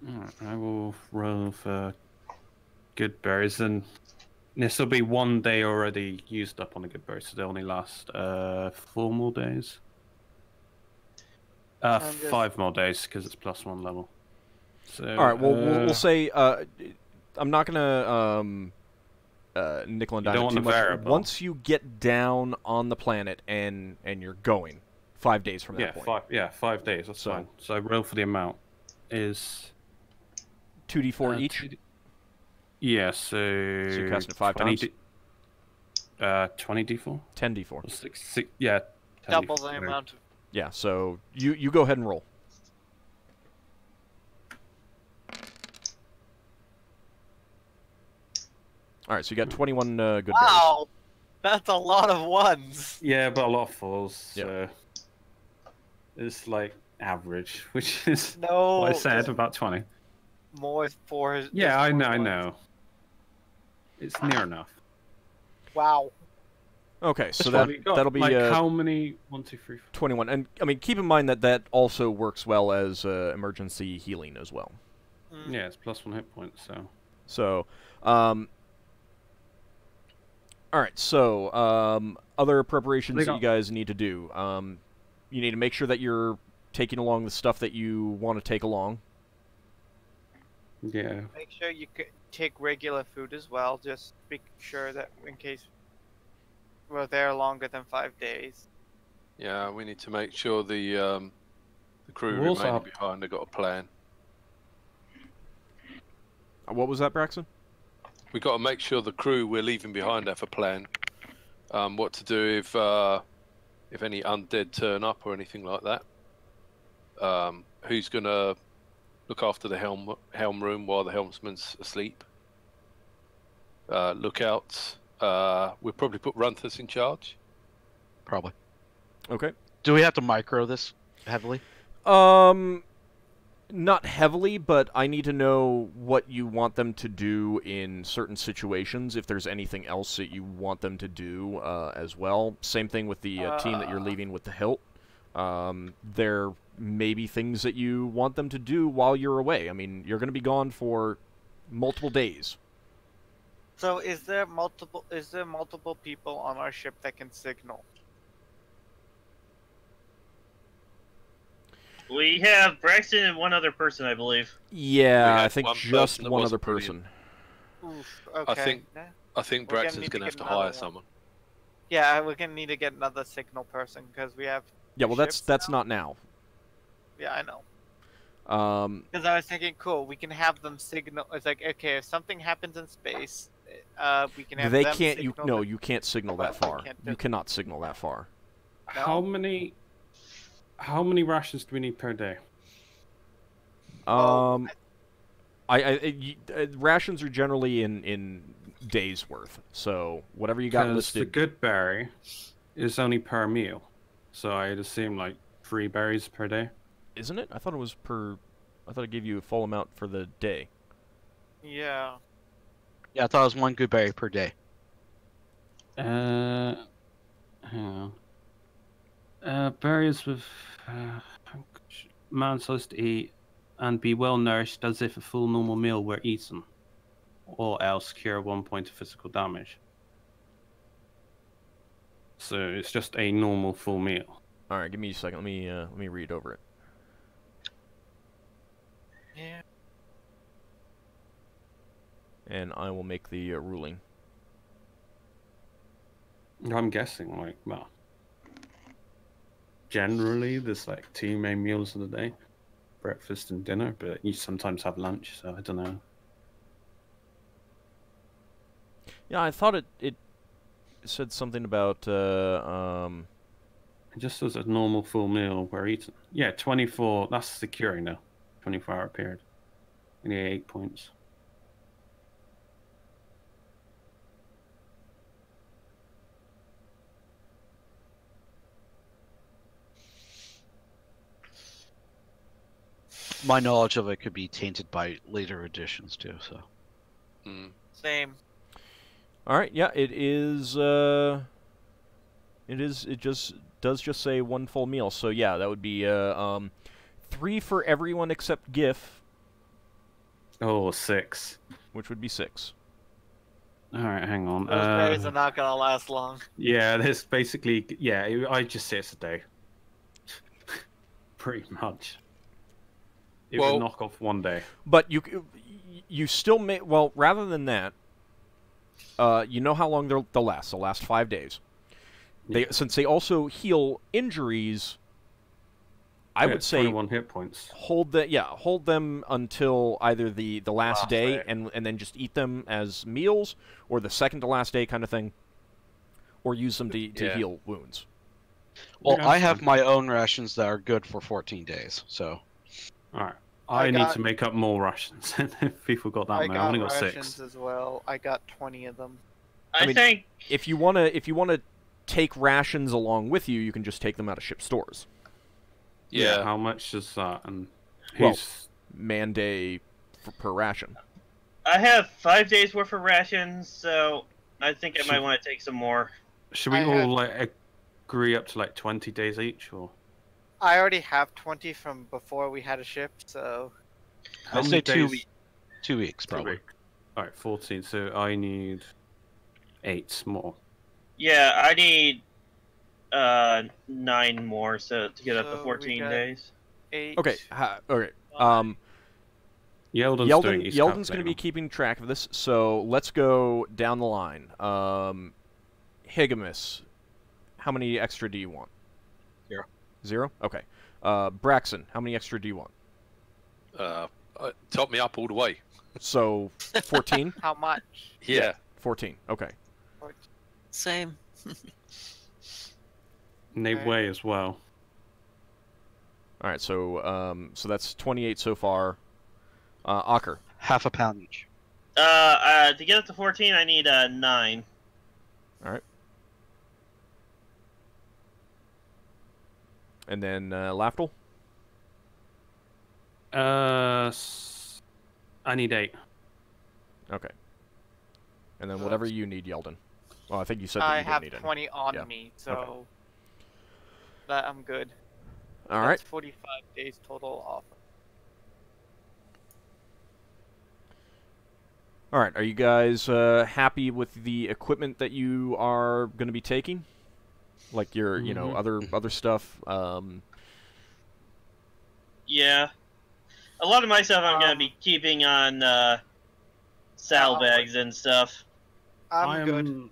Alright, I will roll for good berries, and this will be 1 day already used up on the good berries, so they only last 4 more days. I'm just- 5 more days because it's +1 level. So, All right. Well, we'll say I'm not gonna nickel and You dime don't it want too the much. variable. Once you get down on the planet and you're going, 5 days from that point. 5 days. That's So- fine. So roll for the amount is 2d4 each. 2d Yeah, so you're casting it 5 20 times? 20 d4. 10d4. Or 6, yeah. 10 Double d4. the amount of. Yeah. So you go ahead and roll. All right. So you got 21 good berries. Wow! That's a lot of ones! Yeah, but a lot of falls. Yeah. So it's like average, which is No! what I said, just about 20. more four. Yeah, I know, I 21. know. It's near enough. Wow. Okay. So That's what that we got. that'll be like how many? 1, 2, 3, 4. 21. And I mean, keep in mind that also works well as emergency healing as well. Mm. Yeah, it's +1 hit point. So So, all right. So, other preparations They that got- you guys need to do. You need to make sure that you're taking along the stuff that you want to take along. yeah, Make sure you take regular food as well. Just be sure that in case we're there longer than 5 days. Yeah, we need to make sure the crew We also remaining have- behind have got a plan. What was that, Braxon? We got to make sure the crew we're leaving behind have a plan. What to do if any undead turn up or anything like that. Who's gonna look after the helm room while the helmsman's asleep? Lookouts. We'll probably put Runthus in charge. Probably. Okay. Do we have to micro this heavily? Not heavily, but I need to know what you want them to do in certain situations, if there's anything else that you want them to do as well. Same thing with the team that you're leaving with the hilt. There may be things that you want them to do while you're away. I mean, you're going to be gone for multiple days. So is there multiple people on our ship that can signal? We have Braxton and one other person, I believe. Yeah, We I had think one just person that one other wasn't brilliant. person. Oof, okay. I think We're gonna Braxton's need to going to have get to another hire one. someone. Yeah, we're gonna need to get another signal person because we have. Yeah, well, that's ships now? not now. Yeah, I know. Because Because I was thinking, cool, we can have them signal. It's like, okay, if something happens in space, we can have they them can't. signal No, the- you can't signal that They far. can't do- You cannot signal that far. how many rations do we need per day? Oh, Rations are generally in days worth. So whatever you got Because the listed. good berry is only per meal, so I'd assume like 3 berries per day. Isn't it? I thought it was per. I thought it gave you a full amount for the day. Yeah. Yeah, I thought it was 1 good berry per day. Hang on. Berries with man supposed to eat and be well nourished as if a full normal meal were eaten, or else cure 1 point of physical damage. So it's just a normal full meal. All right, give me a second. Let me read over it. Yeah. And I will make the ruling. I'm guessing, like, well, generally there's like 2 main meals of the day, breakfast and dinner, but you sometimes have lunch, so I don't know. Yeah, I thought it said something about It just says a normal full meal where eaten. Yeah, 24. That's securing now. 24-hour period. Only 8 points. My knowledge of it could be tainted by later editions too. So. Mm. Same. All right, yeah, it is. It just does just say 1 full meal. So yeah, that would be 3 for everyone except Giff, Oh, 6. which would be 6. Alright, hang on. Those berries are not gonna last long. Yeah, there's basically... Yeah, I just say it's a day. Pretty much. It Well- would knock off 1 day. But you still may rather than that. You know how long they'll last. They'll last 5 days. Since they also heal injuries, I would say 21 hit points. hold them until either the last day and then just eat them as meals, or the second to last day kind of thing, or use them to Yeah. heal wounds. Well, Yeah, I that's have fine. my own rations that are good for 14 days. So. Alright. I I need got- to make up more rations. If people got that I many, I got only got rations 6. as well. I got 20 of them. I I mean, think If you wanna take rations along with you, you can just take them out of ship stores. Yeah. How much is that? And Well, who's... Man day per ration. I have 5 days worth of rations, so I think I might Should- want to take some more. Should we I all had- like agree up to like 20 days each, or I already have 20 from before we had a ship, so how I'd many say 2 days? weeks. 2 weeks, 2 probably. weeks. All right, 14. So I need 8 more. Yeah, I need 9 more to get up to So we 14 got- days. 8. Okay. Okay. Yeldan's doing his Yeldan's going to be calculating. keeping track of this, so let's go down the line. Higgimus, how many extra do you want? 0. 0? Okay. Braxon, how many extra do you want? Top me up all the way. So, 14? How much? Yeah. 14. Okay. Same. And they Okay. weigh as well. All right, so that's 28 so far. Ockar. Half a pound each. To get up to 14, I need 9. All right. And then Lafdul. I need 8. Okay. And then So whatever that's- you need, Yeldan. Well, I think you said that I you didn't have need any. 20 on Yeah. me, so that I'm good. All right. That's 45 days total off. All right. Are you guys happy with the equipment that you are going to be taking? Like your, Mhm. other stuff. Yeah. A lot of my stuff I'm going to be keeping on saddlebags and stuff. I'm good.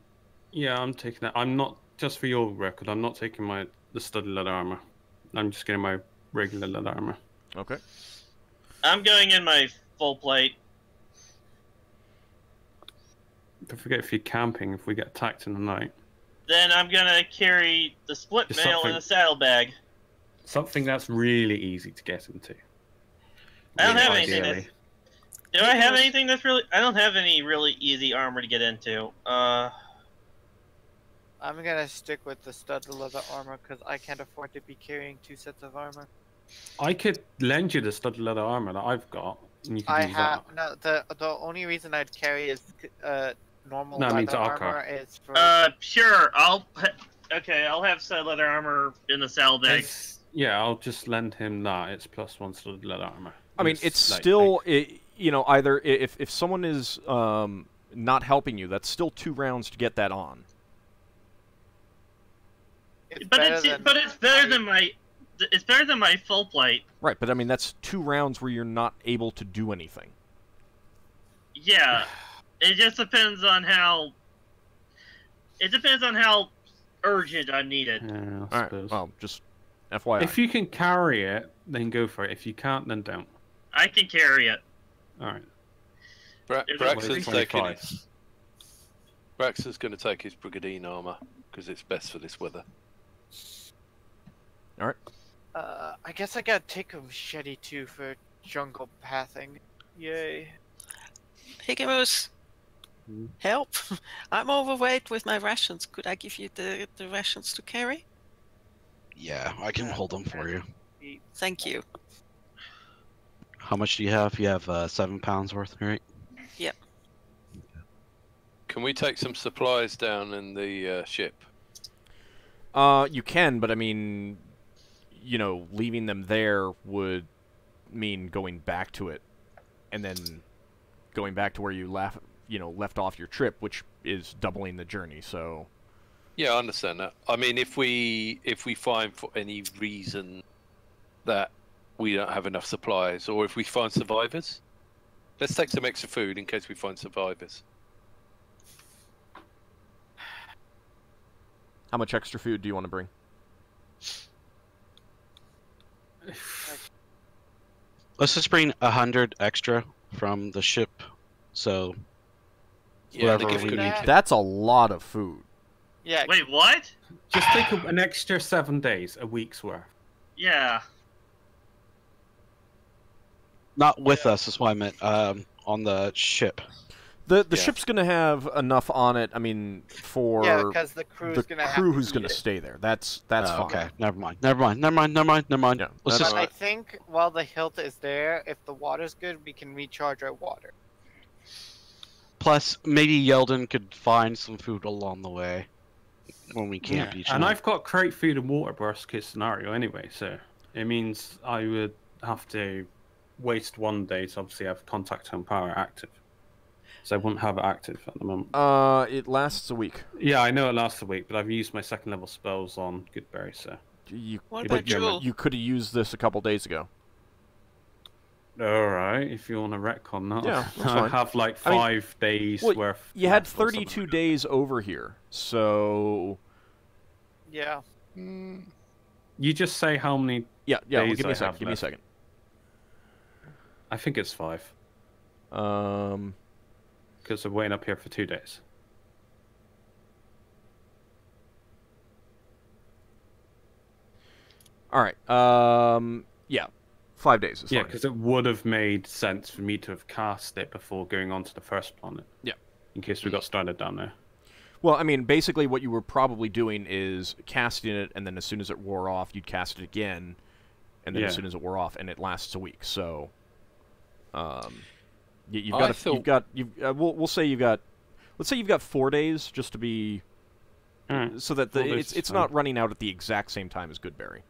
Yeah, I'm taking that. I'm not, just for your record, I'm not taking the studded leather armor. I'm just getting my regular leather armor. Okay. I'm going in my full plate. Don't forget, if you're camping, if we get attacked in the night. Then I'm going to carry the split Just mail in something- a saddlebag. Something that's really easy to get into. I don't Really, have anything ideally. Do I have Yes. anything that's really... I don't have any really easy armor to get into. I'm gonna stick with the studded leather armor because I can't afford to be carrying 2 sets of armor. I could lend you the studded leather armor that I've got, and you could I use have that. no. The only reason I'd carry is normal No, I mean leather to Ockar. armor is for. sure. Okay, I'll have said leather armor in the saddlebag. Yeah, I'll just lend him that. It's +1 studded leather armor. I mean, it's like, still, either if someone is not helping you, that's still 2 rounds to get that on. It's But better it's than but it's better than my full plate. Right, but I mean that's 2 rounds where you're not able to do anything. Yeah, it just depends on how. It depends on how urgent I need it. Yeah, I All right. suppose. Well, just FYI. If you can carry it, then go for it. If you can't, then don't. I can carry it. All right. It's Braxon's going to take his Brigandine armor because it's best for this weather. All right. I guess I gotta take a machete too for jungle pathing. Yay. Higgimus, help! I'm overweight with my rations. Could I give you the rations to carry? Yeah, I can hold them for you. Thank you. How much do you have? You have 7 pounds worth, right? Yep. Can we take some supplies down in the ship? You can, but I mean, you know, leaving them there would mean going back to it, and then going back to where you left off your trip, which is doubling the journey. So. Yeah, I understand that. I mean, if we find for any reason that we don't have enough supplies, or if we find survivors, let's take some extra food in case we find survivors. How much extra food do you want to bring? Let's just bring 100 extra from the ship. So Yeah, the whatever gift we could need. be- That's a lot of food. Yeah. Wait, what? Just take an extra 7 days, a week's worth. Yeah. Not with us, is what I meant. On the ship. The Yeah. ship's gonna have enough on it. I mean, for Yeah, because the crew's the gonna have crew to who's eat gonna it. stay there. That's fine. Okay, never mind. Yeah, Yeah, let's that's just. But I think while the hilt is there, if the water's good, we can recharge our water. Plus, maybe Yeldan could find some food along the way when we camp each And night. I've got crate food and water, worst case scenario, anyway, so it means I would have to waste 1 day to obviously have contact home power active. So I wouldn't have it active at the moment. It lasts a week. Yeah, I know it lasts a week, but I've used my 2nd level spells on Goodberry, so. What But about Jewel? you could have used this a couple days ago. Alright, if you want to retcon that. Yeah, that's I fine. have like I mean, 5 days well, worth. You had left or something 32 like days over here, so Yeah. that. You just say how many. yeah. Well, Days give me a I second. have Give me a left. second. I think it's 5, because I'm waiting up here for 2 days. All right. Yeah, 5 days is Yeah, fine. because it would have made sense for me to have cast it before going on to the first planet. Yeah. In case we got started down there. Well, I mean, basically what you were probably doing is casting it, and then as soon as it wore off, you'd cast it again, and then as Yeah. soon as it wore off, and it lasts a week. So, you've I got thought- we'll say you've got, let's say you've got 4 days just to be, Alright. so that 4 days is it's fine. not running out at the exact same time as Goodberry.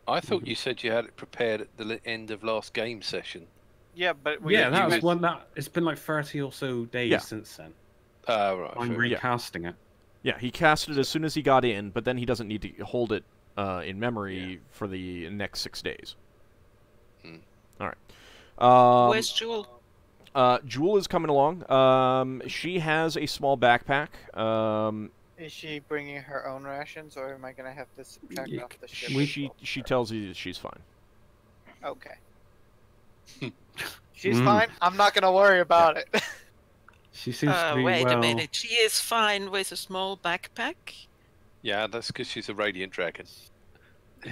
I thought you said you had it prepared at the end of last game session. Yeah, but we Yeah, that you was guys- one that. It's been like 30 or so days Yeah. since then. Right. I'm fair. recasting it. Yeah, he cast it as soon as he got in, but then he doesn't need to hold it in memory for the next 6 days. Hmm. All right. Where's Jewel? Jewel is coming along. She has a small backpack. Is she bringing her own rations, or am I gonna have to subtract Yeah, off the ship? She tells you that she's fine. Okay. She's fine. I'm not gonna worry about it. She seems to be Wait well. a minute. She is fine with a small backpack. Yeah, that's because she's a radiant dragon.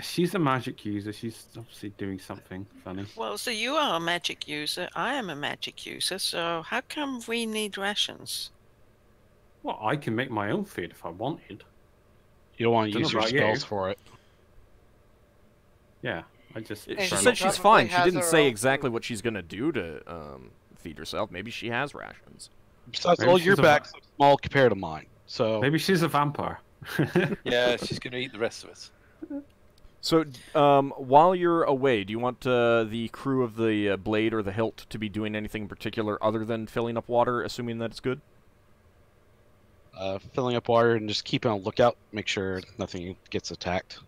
She's a magic user. She's obviously doing something funny. Well, so you are a magic user. I am a magic user. So how come we need rations? Well, I can make my own food if I wanted. You don't want to Don't use know your about you. spells for it. Yeah, I just. She And try she said not- she's probably fine. She has didn't her say own exactly food. what she's gonna do to feed herself. Maybe she has rations. Besides, Maybe all your she's a backs look small compared to mine. So Maybe she's a vampire. Yeah, she's going to eat the rest of us. So, while you're away, do you want the crew of the Blade or the Hilt to be doing anything in particular other than filling up water, assuming that it's good? filling up water and just keeping a lookout, make sure nothing gets attacked,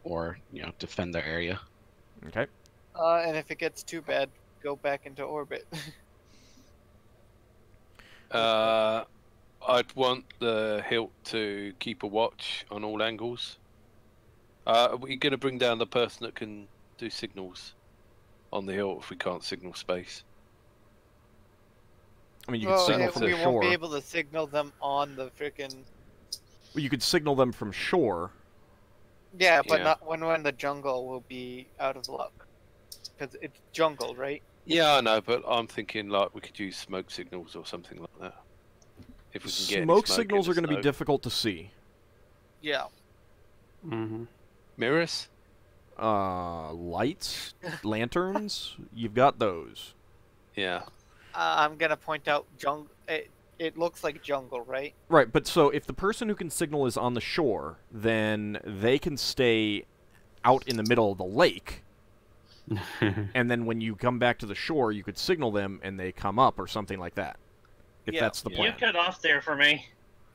or defend their area. Okay. And if it gets too bad, go back into orbit. I'd want the hilt to keep a watch on all angles. Are we going to bring down the person that can do signals on the hilt if we can't signal space? I mean, you could signal from we the shore. won't be able to signal them on the freaking. Well, you could signal them from shore. Yeah, but Yeah. not when we're in the jungle. We'll be out of luck because it's jungle, right? Yeah, I know, but I'm thinking like we could use smoke signals or something like that. If we can get any Smoke smoke signals in are the going to be snow. difficult to see. Yeah. Mm-hmm. Mirrors? Lights, lanterns, you've got those. Yeah. I'm gonna point out jungle. It looks like jungle, right? Right, but so if the person who can signal is on the shore, then they can stay out in the middle of the lake, and then when you come back to the shore, you could signal them and they come up or something like that. If Yeah. that's the You plan. cut off there for me.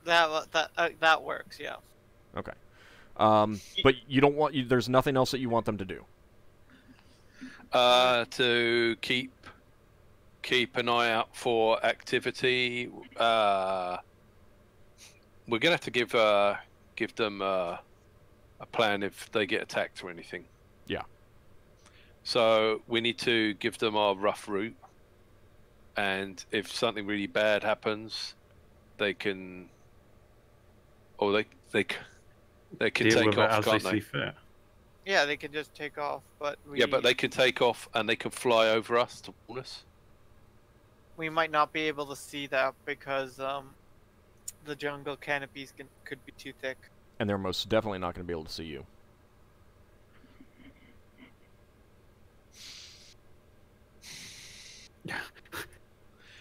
That works. Yeah. Okay. But you don't want there's nothing else that you want them to do. To keep an eye out for activity. We're gonna have to give them a plan if they get attacked or anything. Yeah. So we need to give them our rough route, and if something really bad happens, they can, or they can Deal take with it off, as they can't see they? fit. Yeah, they can just take off, but Yeah, but they can take off and they can fly over us to warn us. we might not be able to see that because the jungle canopies could be too thick. And they're most definitely not going to be able to see you.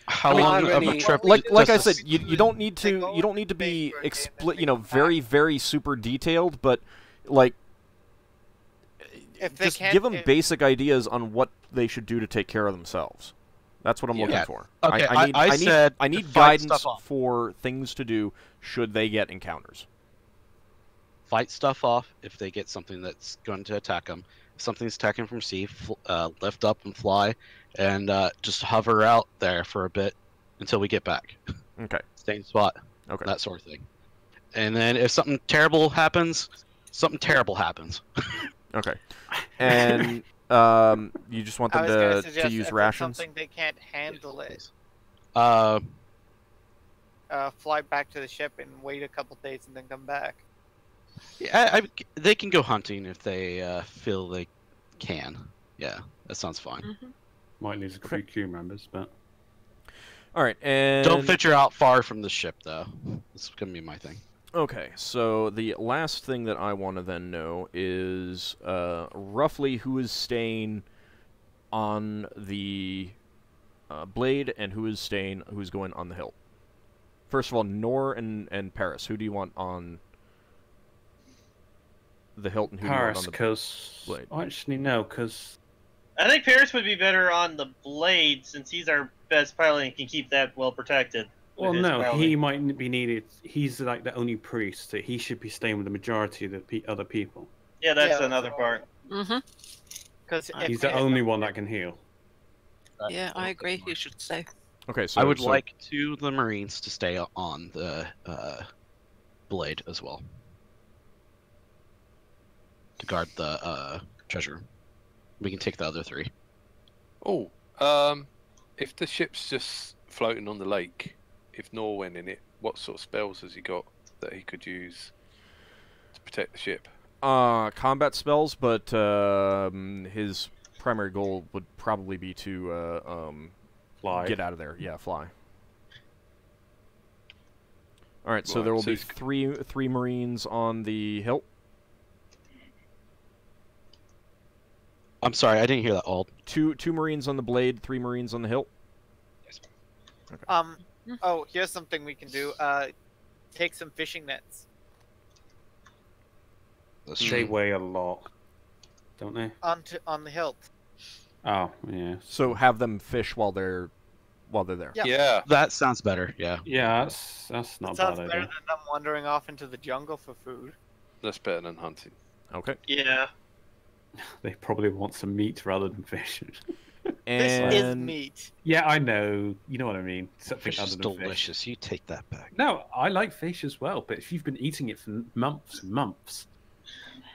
How I mean, long of a many- trip? Like I does said, this- you don't need They to go you don't need to be for a day and then they come very back. very super detailed, but like If they just can't, give them if- basic ideas on what they should do to take care of themselves. That's what I'm looking Yeah. for. Okay, I need, I need, said I to need fight guidance stuff off. for things to do should they get encounters. Fight stuff off if they get something that's going to attack them. If something's attacking from sea, lift up and fly, and just hover out there for a bit until we get back. Okay. Same spot. Okay. That sort of thing. And then if something terrible happens, something terrible happens. Okay. And you just want I them was gonna to suggest use if it's rations? something they can't handle it, Uh, fly back to the ship and wait a couple days and then come back. yeah, they can go hunting if they feel they can. Yeah, that sounds fine. Might lose a few crew members, but All right, and Don't venture out far from the ship, though. That's gonna be my thing. Okay, so the last thing that I want to then know is roughly who is staying on the blade and who's going on the hilt. First of all, Nor and Paris. Who do you want on the hilt and who Paris, do you want on because blade? actually no, because I think Paris would be better on the blade since he's our best pilot and can keep that well protected. with well, his no, piloting. he might be needed. He's like the only priest, so he should be staying with the majority of the other people. Yeah, that's Yeah, another part. Mm-hmm. Because He's the only one that can heal. Yeah, I agree. He should stay. Okay, so I would so- like the Marines to stay on the blade as well. To guard the treasure room. We can take the other three. Oh, if the ship's just floating on the lake, if Nor went in it, what sort of spells has he got that he could use to protect the ship? combat spells, but his primary goal would probably be to Fly. get out of there. Yeah, fly. All right, so Right, there will so be he's- three Marines on the hilt. I'm sorry, I didn't hear that, Ald. Two Marines on the blade, 3 Marines on the hilt. Oh, here's something we can do. Take some fishing nets That's They true. weigh a lot, don't they? on the hilt. Oh, yeah. So have them fish while while they're there. Yeah. Yeah. That sounds better. Yeah. Yeah, that's not a Sounds bad better idea. than them wandering off into the jungle for food. That's better than hunting. Okay. Yeah. They probably want some meat rather than fish. And This is meat. Yeah, I know. You know what I mean. Something Fish other is than fish. delicious. You take that back. No, I like fish as well, but if you've been eating it for months and months,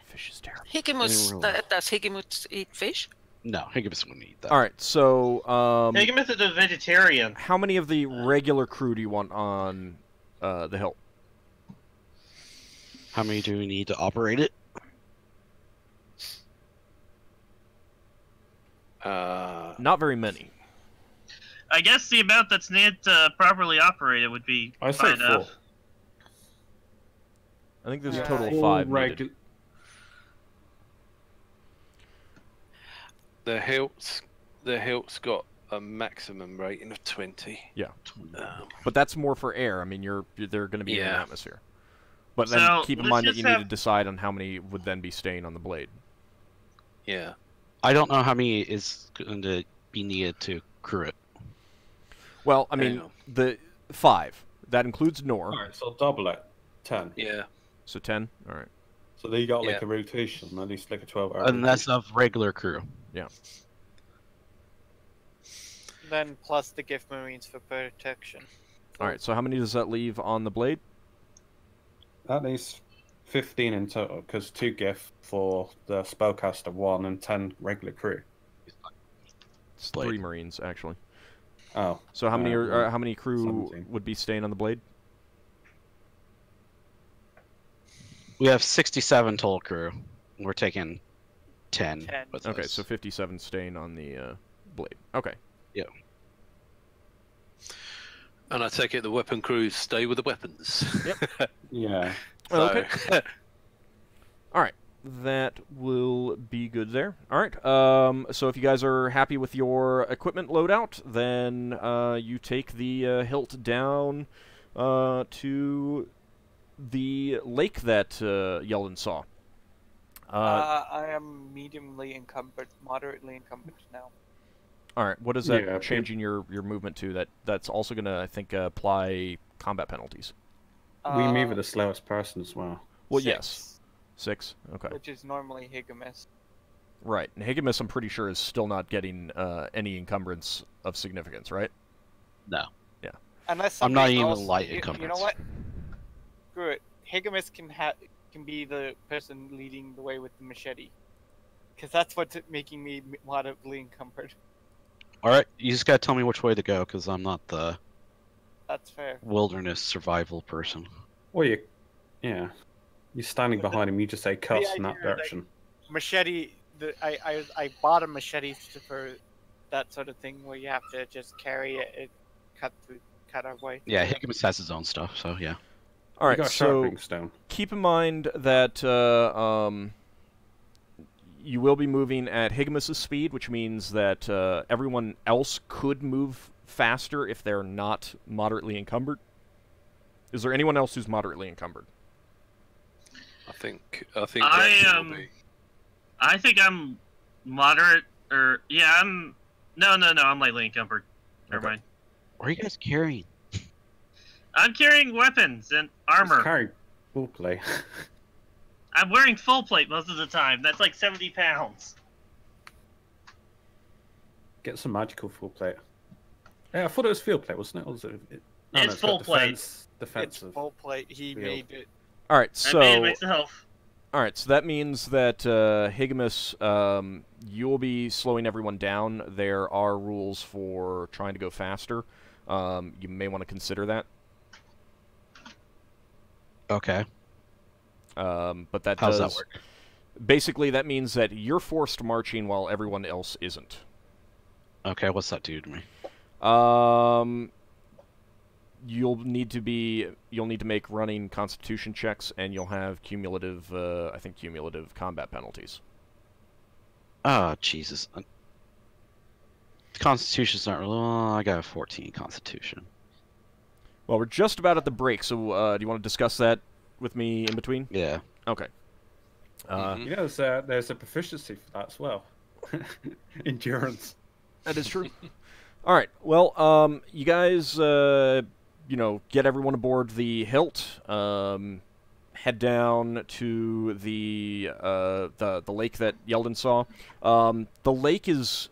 fish is terrible. Higgimus, Really? does Higgimus eat fish? No, Higgimus wouldn't eat that. All right. So, Higgimus is a vegetarian. how many of the regular crew do you want on the hill? How many do we need to operate it? Not very many. I guess the amount that's needed to properly operate it would be I say fine 4. enough. I think there's a Yeah. total of All 5 needed. The hilt's got a maximum rating of 20. But that's more for air. I mean, they're going to be in an Yeah. atmosphere. But then So, keep in let's mind that just you need to have- decide on how many would then be staying on the blade. Yeah. I don't know how many is going to be needed to crew it. Well, I Hang mean, on. the 5. That includes Nor. Alright, so double it. 10. Yeah. So 10. All right. So they got like Yeah. a rotation, at least like a 12-hour. And that's of regular crew. Then plus the gift marines for protection. All right. So how many does that leave on the blade? That leaves 15 in total, because 2 gift for the spellcaster 1 and 10 regular crew. It's Blade. 3 Marines actually. Oh, So how many well, how many crew 17. would be staying on the blade? We have 67 total crew. We're taking 10. 10. with Okay, us. so 57 staying on the blade. Okay. And I take it the weapon crews stay with the weapons. yeah. Okay. So, All right. That will be good there. All right. So if you guys are happy with your equipment loadout, then you take the hilt down to the lake that Yeldan saw. I am mediumly encumbered, moderately encumbered now. All right. What is that Yeah, changing your movement to? That's also going to, I think, apply combat penalties. We move with the slowest person as well. Well, 6, yes. 6. Okay. which is normally Higgimus. Right. And Higgimus, I'm pretty sure, is still not getting any encumbrance of significance, right? No. Unless I'm not somebody even else, light You know encumbrance. what? Screw it. Higgimus can be the person leading the way with the machete, because that's what's making me moderately encumbered. All right, you just gotta tell me which way to go, because I'm not the That's fair. wilderness survival person. Or you're standing behind him, you just say cuss the in that idea that- direction. Machete. I bought a machete for that sort of thing where you have to just carry it, cut our way. Yeah, Higgimus has his own stuff, so yeah. All You right. got a So sharpening stone. keep in mind that you will be moving at Higgimus's speed, which means that everyone else could move faster if they're not moderately encumbered. Is there anyone else who's moderately encumbered? I think I Braxon will be. I think I'm moderate, or yeah, I'm. No, I'm lightly encumbered. Never Okay. mind. What are you guys carrying? I'm carrying weapons and Just armor. carry full play. I'm wearing full plate most of the time. That's like 70 pounds. Get some magical full plate. Yeah, I thought it was field plate, wasn't it? Or was it? No, It's got full plate. It's Defensive. full plate. He Field. made it. All right. I made it So myself. all right. So that means that Higgimus, you'll be slowing everyone down. There are rules for trying to go faster. You may want to consider that. Okay. But that How's does that work? basically that means that you're forced marching while everyone else isn't. Okay, what's that do to me? You'll need to make running Constitution checks, and you'll have cumulative, I think, cumulative combat penalties. Oh, Jesus. Constitution's not really. Oh, I got a 14 Constitution. Well, we're just about at the break, so do you want to discuss that with me in between? Yeah. Okay. Mhm. You know, there's a proficiency for that as well. Endurance. That is true. All right. Well, you guys, get everyone aboard the Hilt. Head down to the lake that Yeldan saw. The lake is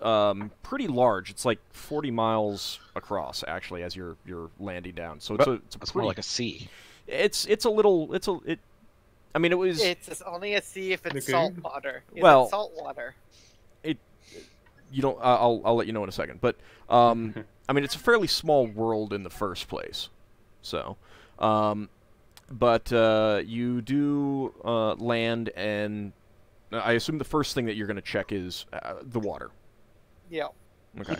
pretty large. It's like 40 miles across, actually, as you're landing down. So it's more like a sea. It's a little. I mean, it was. It's only a sea if it's salt water. Well, salt water. You don't. I'll let you know in a second. But I mean, it's a fairly small world in the first place. So, but you do land, and I assume the first thing that you're going to check is the water. Yeah. Okay.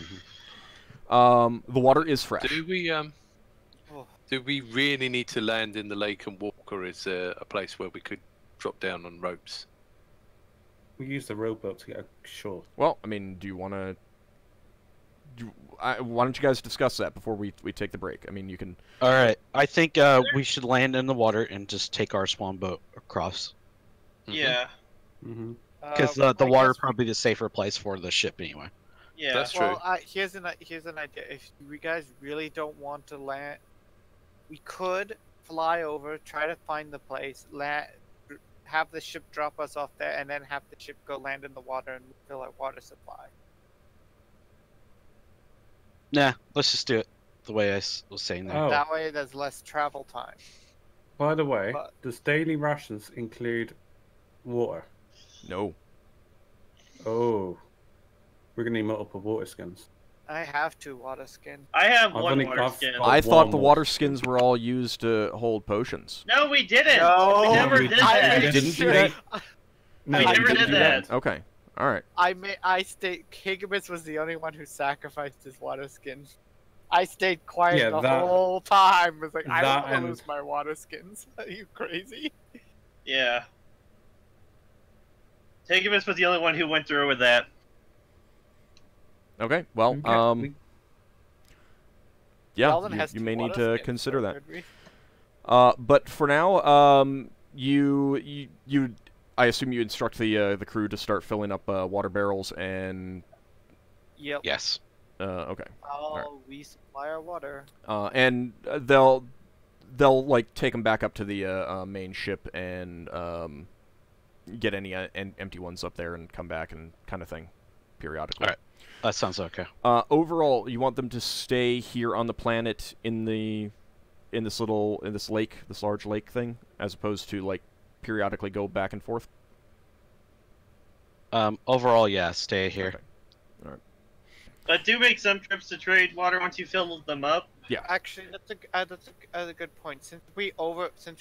The water is fresh. Do we really need to land in the lake and walk, or is there a place where we could drop down on ropes? We use the rowboat to get ashore. Well, I mean, do you want to? Why don't you guys discuss that before we take the break? I mean, you can. All right, I think we should land in the water and just take our swan boat across. Yeah. Because the water is probably the safer place for the ship anyway. Yeah, that's true. Well, here's an idea. If you guys really don't want to land, we could fly over, try to find the place, have the ship drop us off there, and then have the ship go land in the water and fill our water supply. Nah, let's just do it the way I was saying there. Oh. That way, there's less travel time. By the way, But- does daily rations include water? No. Oh. We're going to need multiple water skins. I have 2 water skins. I have I've one only water got- skin. I thought one the more. water skins were all used to hold potions. No, we didn't. No, we never we did I that. You didn't do that? No, We you never didn't did do that. Okay. All right. Higgimus was the only one who sacrificed his water skin. I stayed quiet Yeah, the that- whole time. I was like, I that don't want to and- lose my water skins. Are you crazy? Yeah. Higgimus was the only one who went through with that. Okay. Well, yeah, Yeldan has you 2 may need water to skins, consider so that. could we? But for now, you I assume you instruct the crew to start filling up water barrels and. Yep. Yes. Okay. Oh, we supply our water. And they'll like take them back up to the main ship and get any empty ones up there and come back and kind of thing, periodically. All right. That sounds okay. Overall, you want them to stay here on the planet in this large lake thing, as opposed to like periodically go back and forth. Overall, yeah, stay here. Okay. All right. But do make some trips to trade water once you fill them up. Yeah. Actually, that's a good point. Since we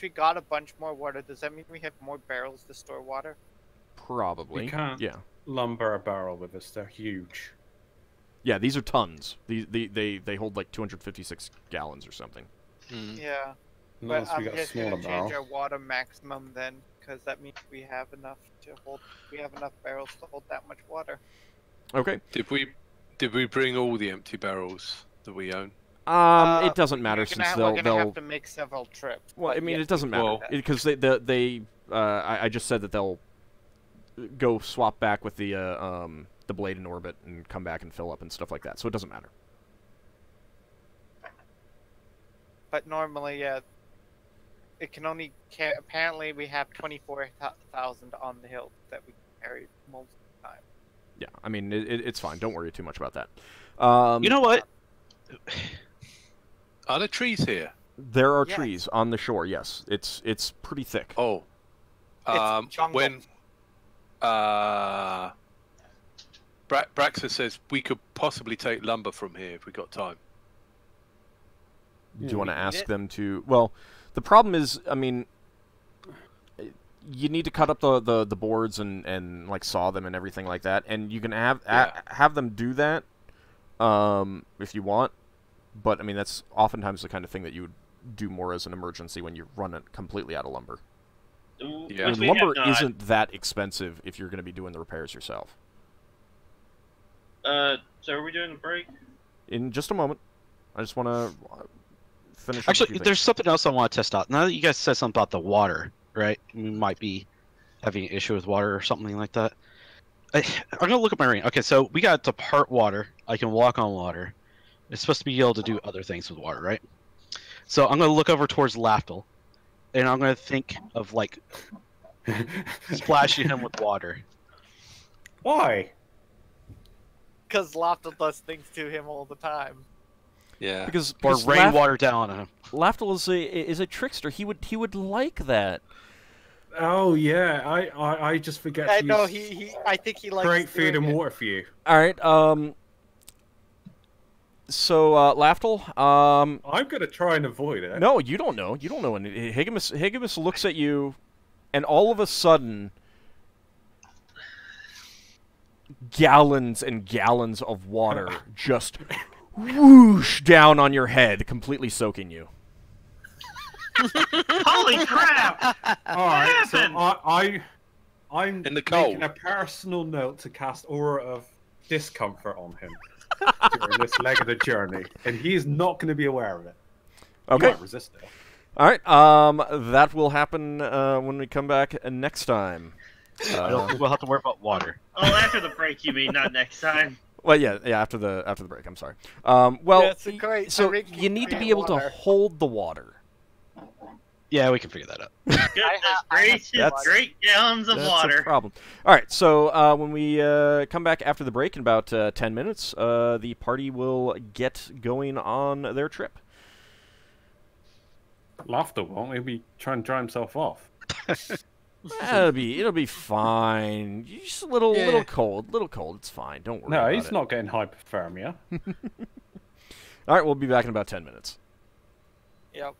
got a bunch more water, does that mean we have more barrels to store water? Probably. We can't Yeah. lumber a barrel with us. They're huge. Yeah. These are tons. They hold like 256 gallons or something. Yeah. Unless But we I'm got a just gonna smaller change barrel. our water maximum then, because that means we have enough barrels to hold that much water. Okay. Did we bring all the empty barrels that we own? It doesn't matter we're since gonna they'll. have to make several trips. Well, I but mean, yes, it doesn't we can matter do that. because I just said that they'll go swap back with the blade in orbit and come back and fill up and stuff like that. So it doesn't matter. But normally, yeah, it can only apparently we have 24,000 on the hill that we can carry most of the time. Yeah, I mean, it's fine. Don't worry too much about that. You know what? Are there trees here? There are Yes. trees on the shore. Yes, it's pretty thick. Oh. It's jungle. When Braxon says we could possibly take lumber from here if we got time. Do you want to need ask it. them to? Well, the problem is, I mean, you need to cut up the boards and like saw them and everything like that, and you can have them do that if you want. But I mean, that's oftentimes the kind of thing that you would do more as an emergency when you run it completely out of lumber. Yeah. Which we Lumber have not. isn't that expensive if you're going to be doing the repairs yourself. So are we doing a break? In just a moment, I just want to finish. up a Actually, few there's things. something else I want to test out. Now that you guys said something about the water, right? We might be having an issue with water or something like that. I'm gonna look at my ring. Okay, so we got to part water. I can walk on water. It's supposed to be able to do other things with water, right? So I'm gonna look over towards Lafdul, and I'm gonna think of like splashing him with water. Why? Because Lafdul does things to him all the time. Yeah. Because Or rain water down on him. Lafdul is a trickster. He would like that. Oh yeah, I just forget. I to know use I think he likes create food doing and it. water for you. All right. So Lafdul, I'm gonna try and avoid it. no, you don't know. You don't know. And Higgimus looks at you, and all of a sudden, gallons and gallons of water just whoosh down on your head, completely soaking you. Holy crap! All right, so happened? I'm In the cold. making a personal note to cast Aura of Discomfort on him during this leg of the journey, and he is not going to be aware of it. Okay. He might resist it. All right. That will happen when we come back next time. I don't think we'll have to worry about water. Oh, after the break, you mean, not next time. Well, yeah, after the break. I'm sorry. Well, That's a great- so I really you need to need be able to water. hold the water. Yeah, we can figure that out. Goodness gracious, That's- great gallons of That's a water. problem. All right, so when we come back after the break in about 10 minutes, the party will get going on their trip. Laughter won't. He'll be trying to dry himself off. It'll be fine. You're just a little cold, It's fine. Don't worry. No, about he's it. not getting hypothermia. All right, we'll be back in about 10 minutes. Yep.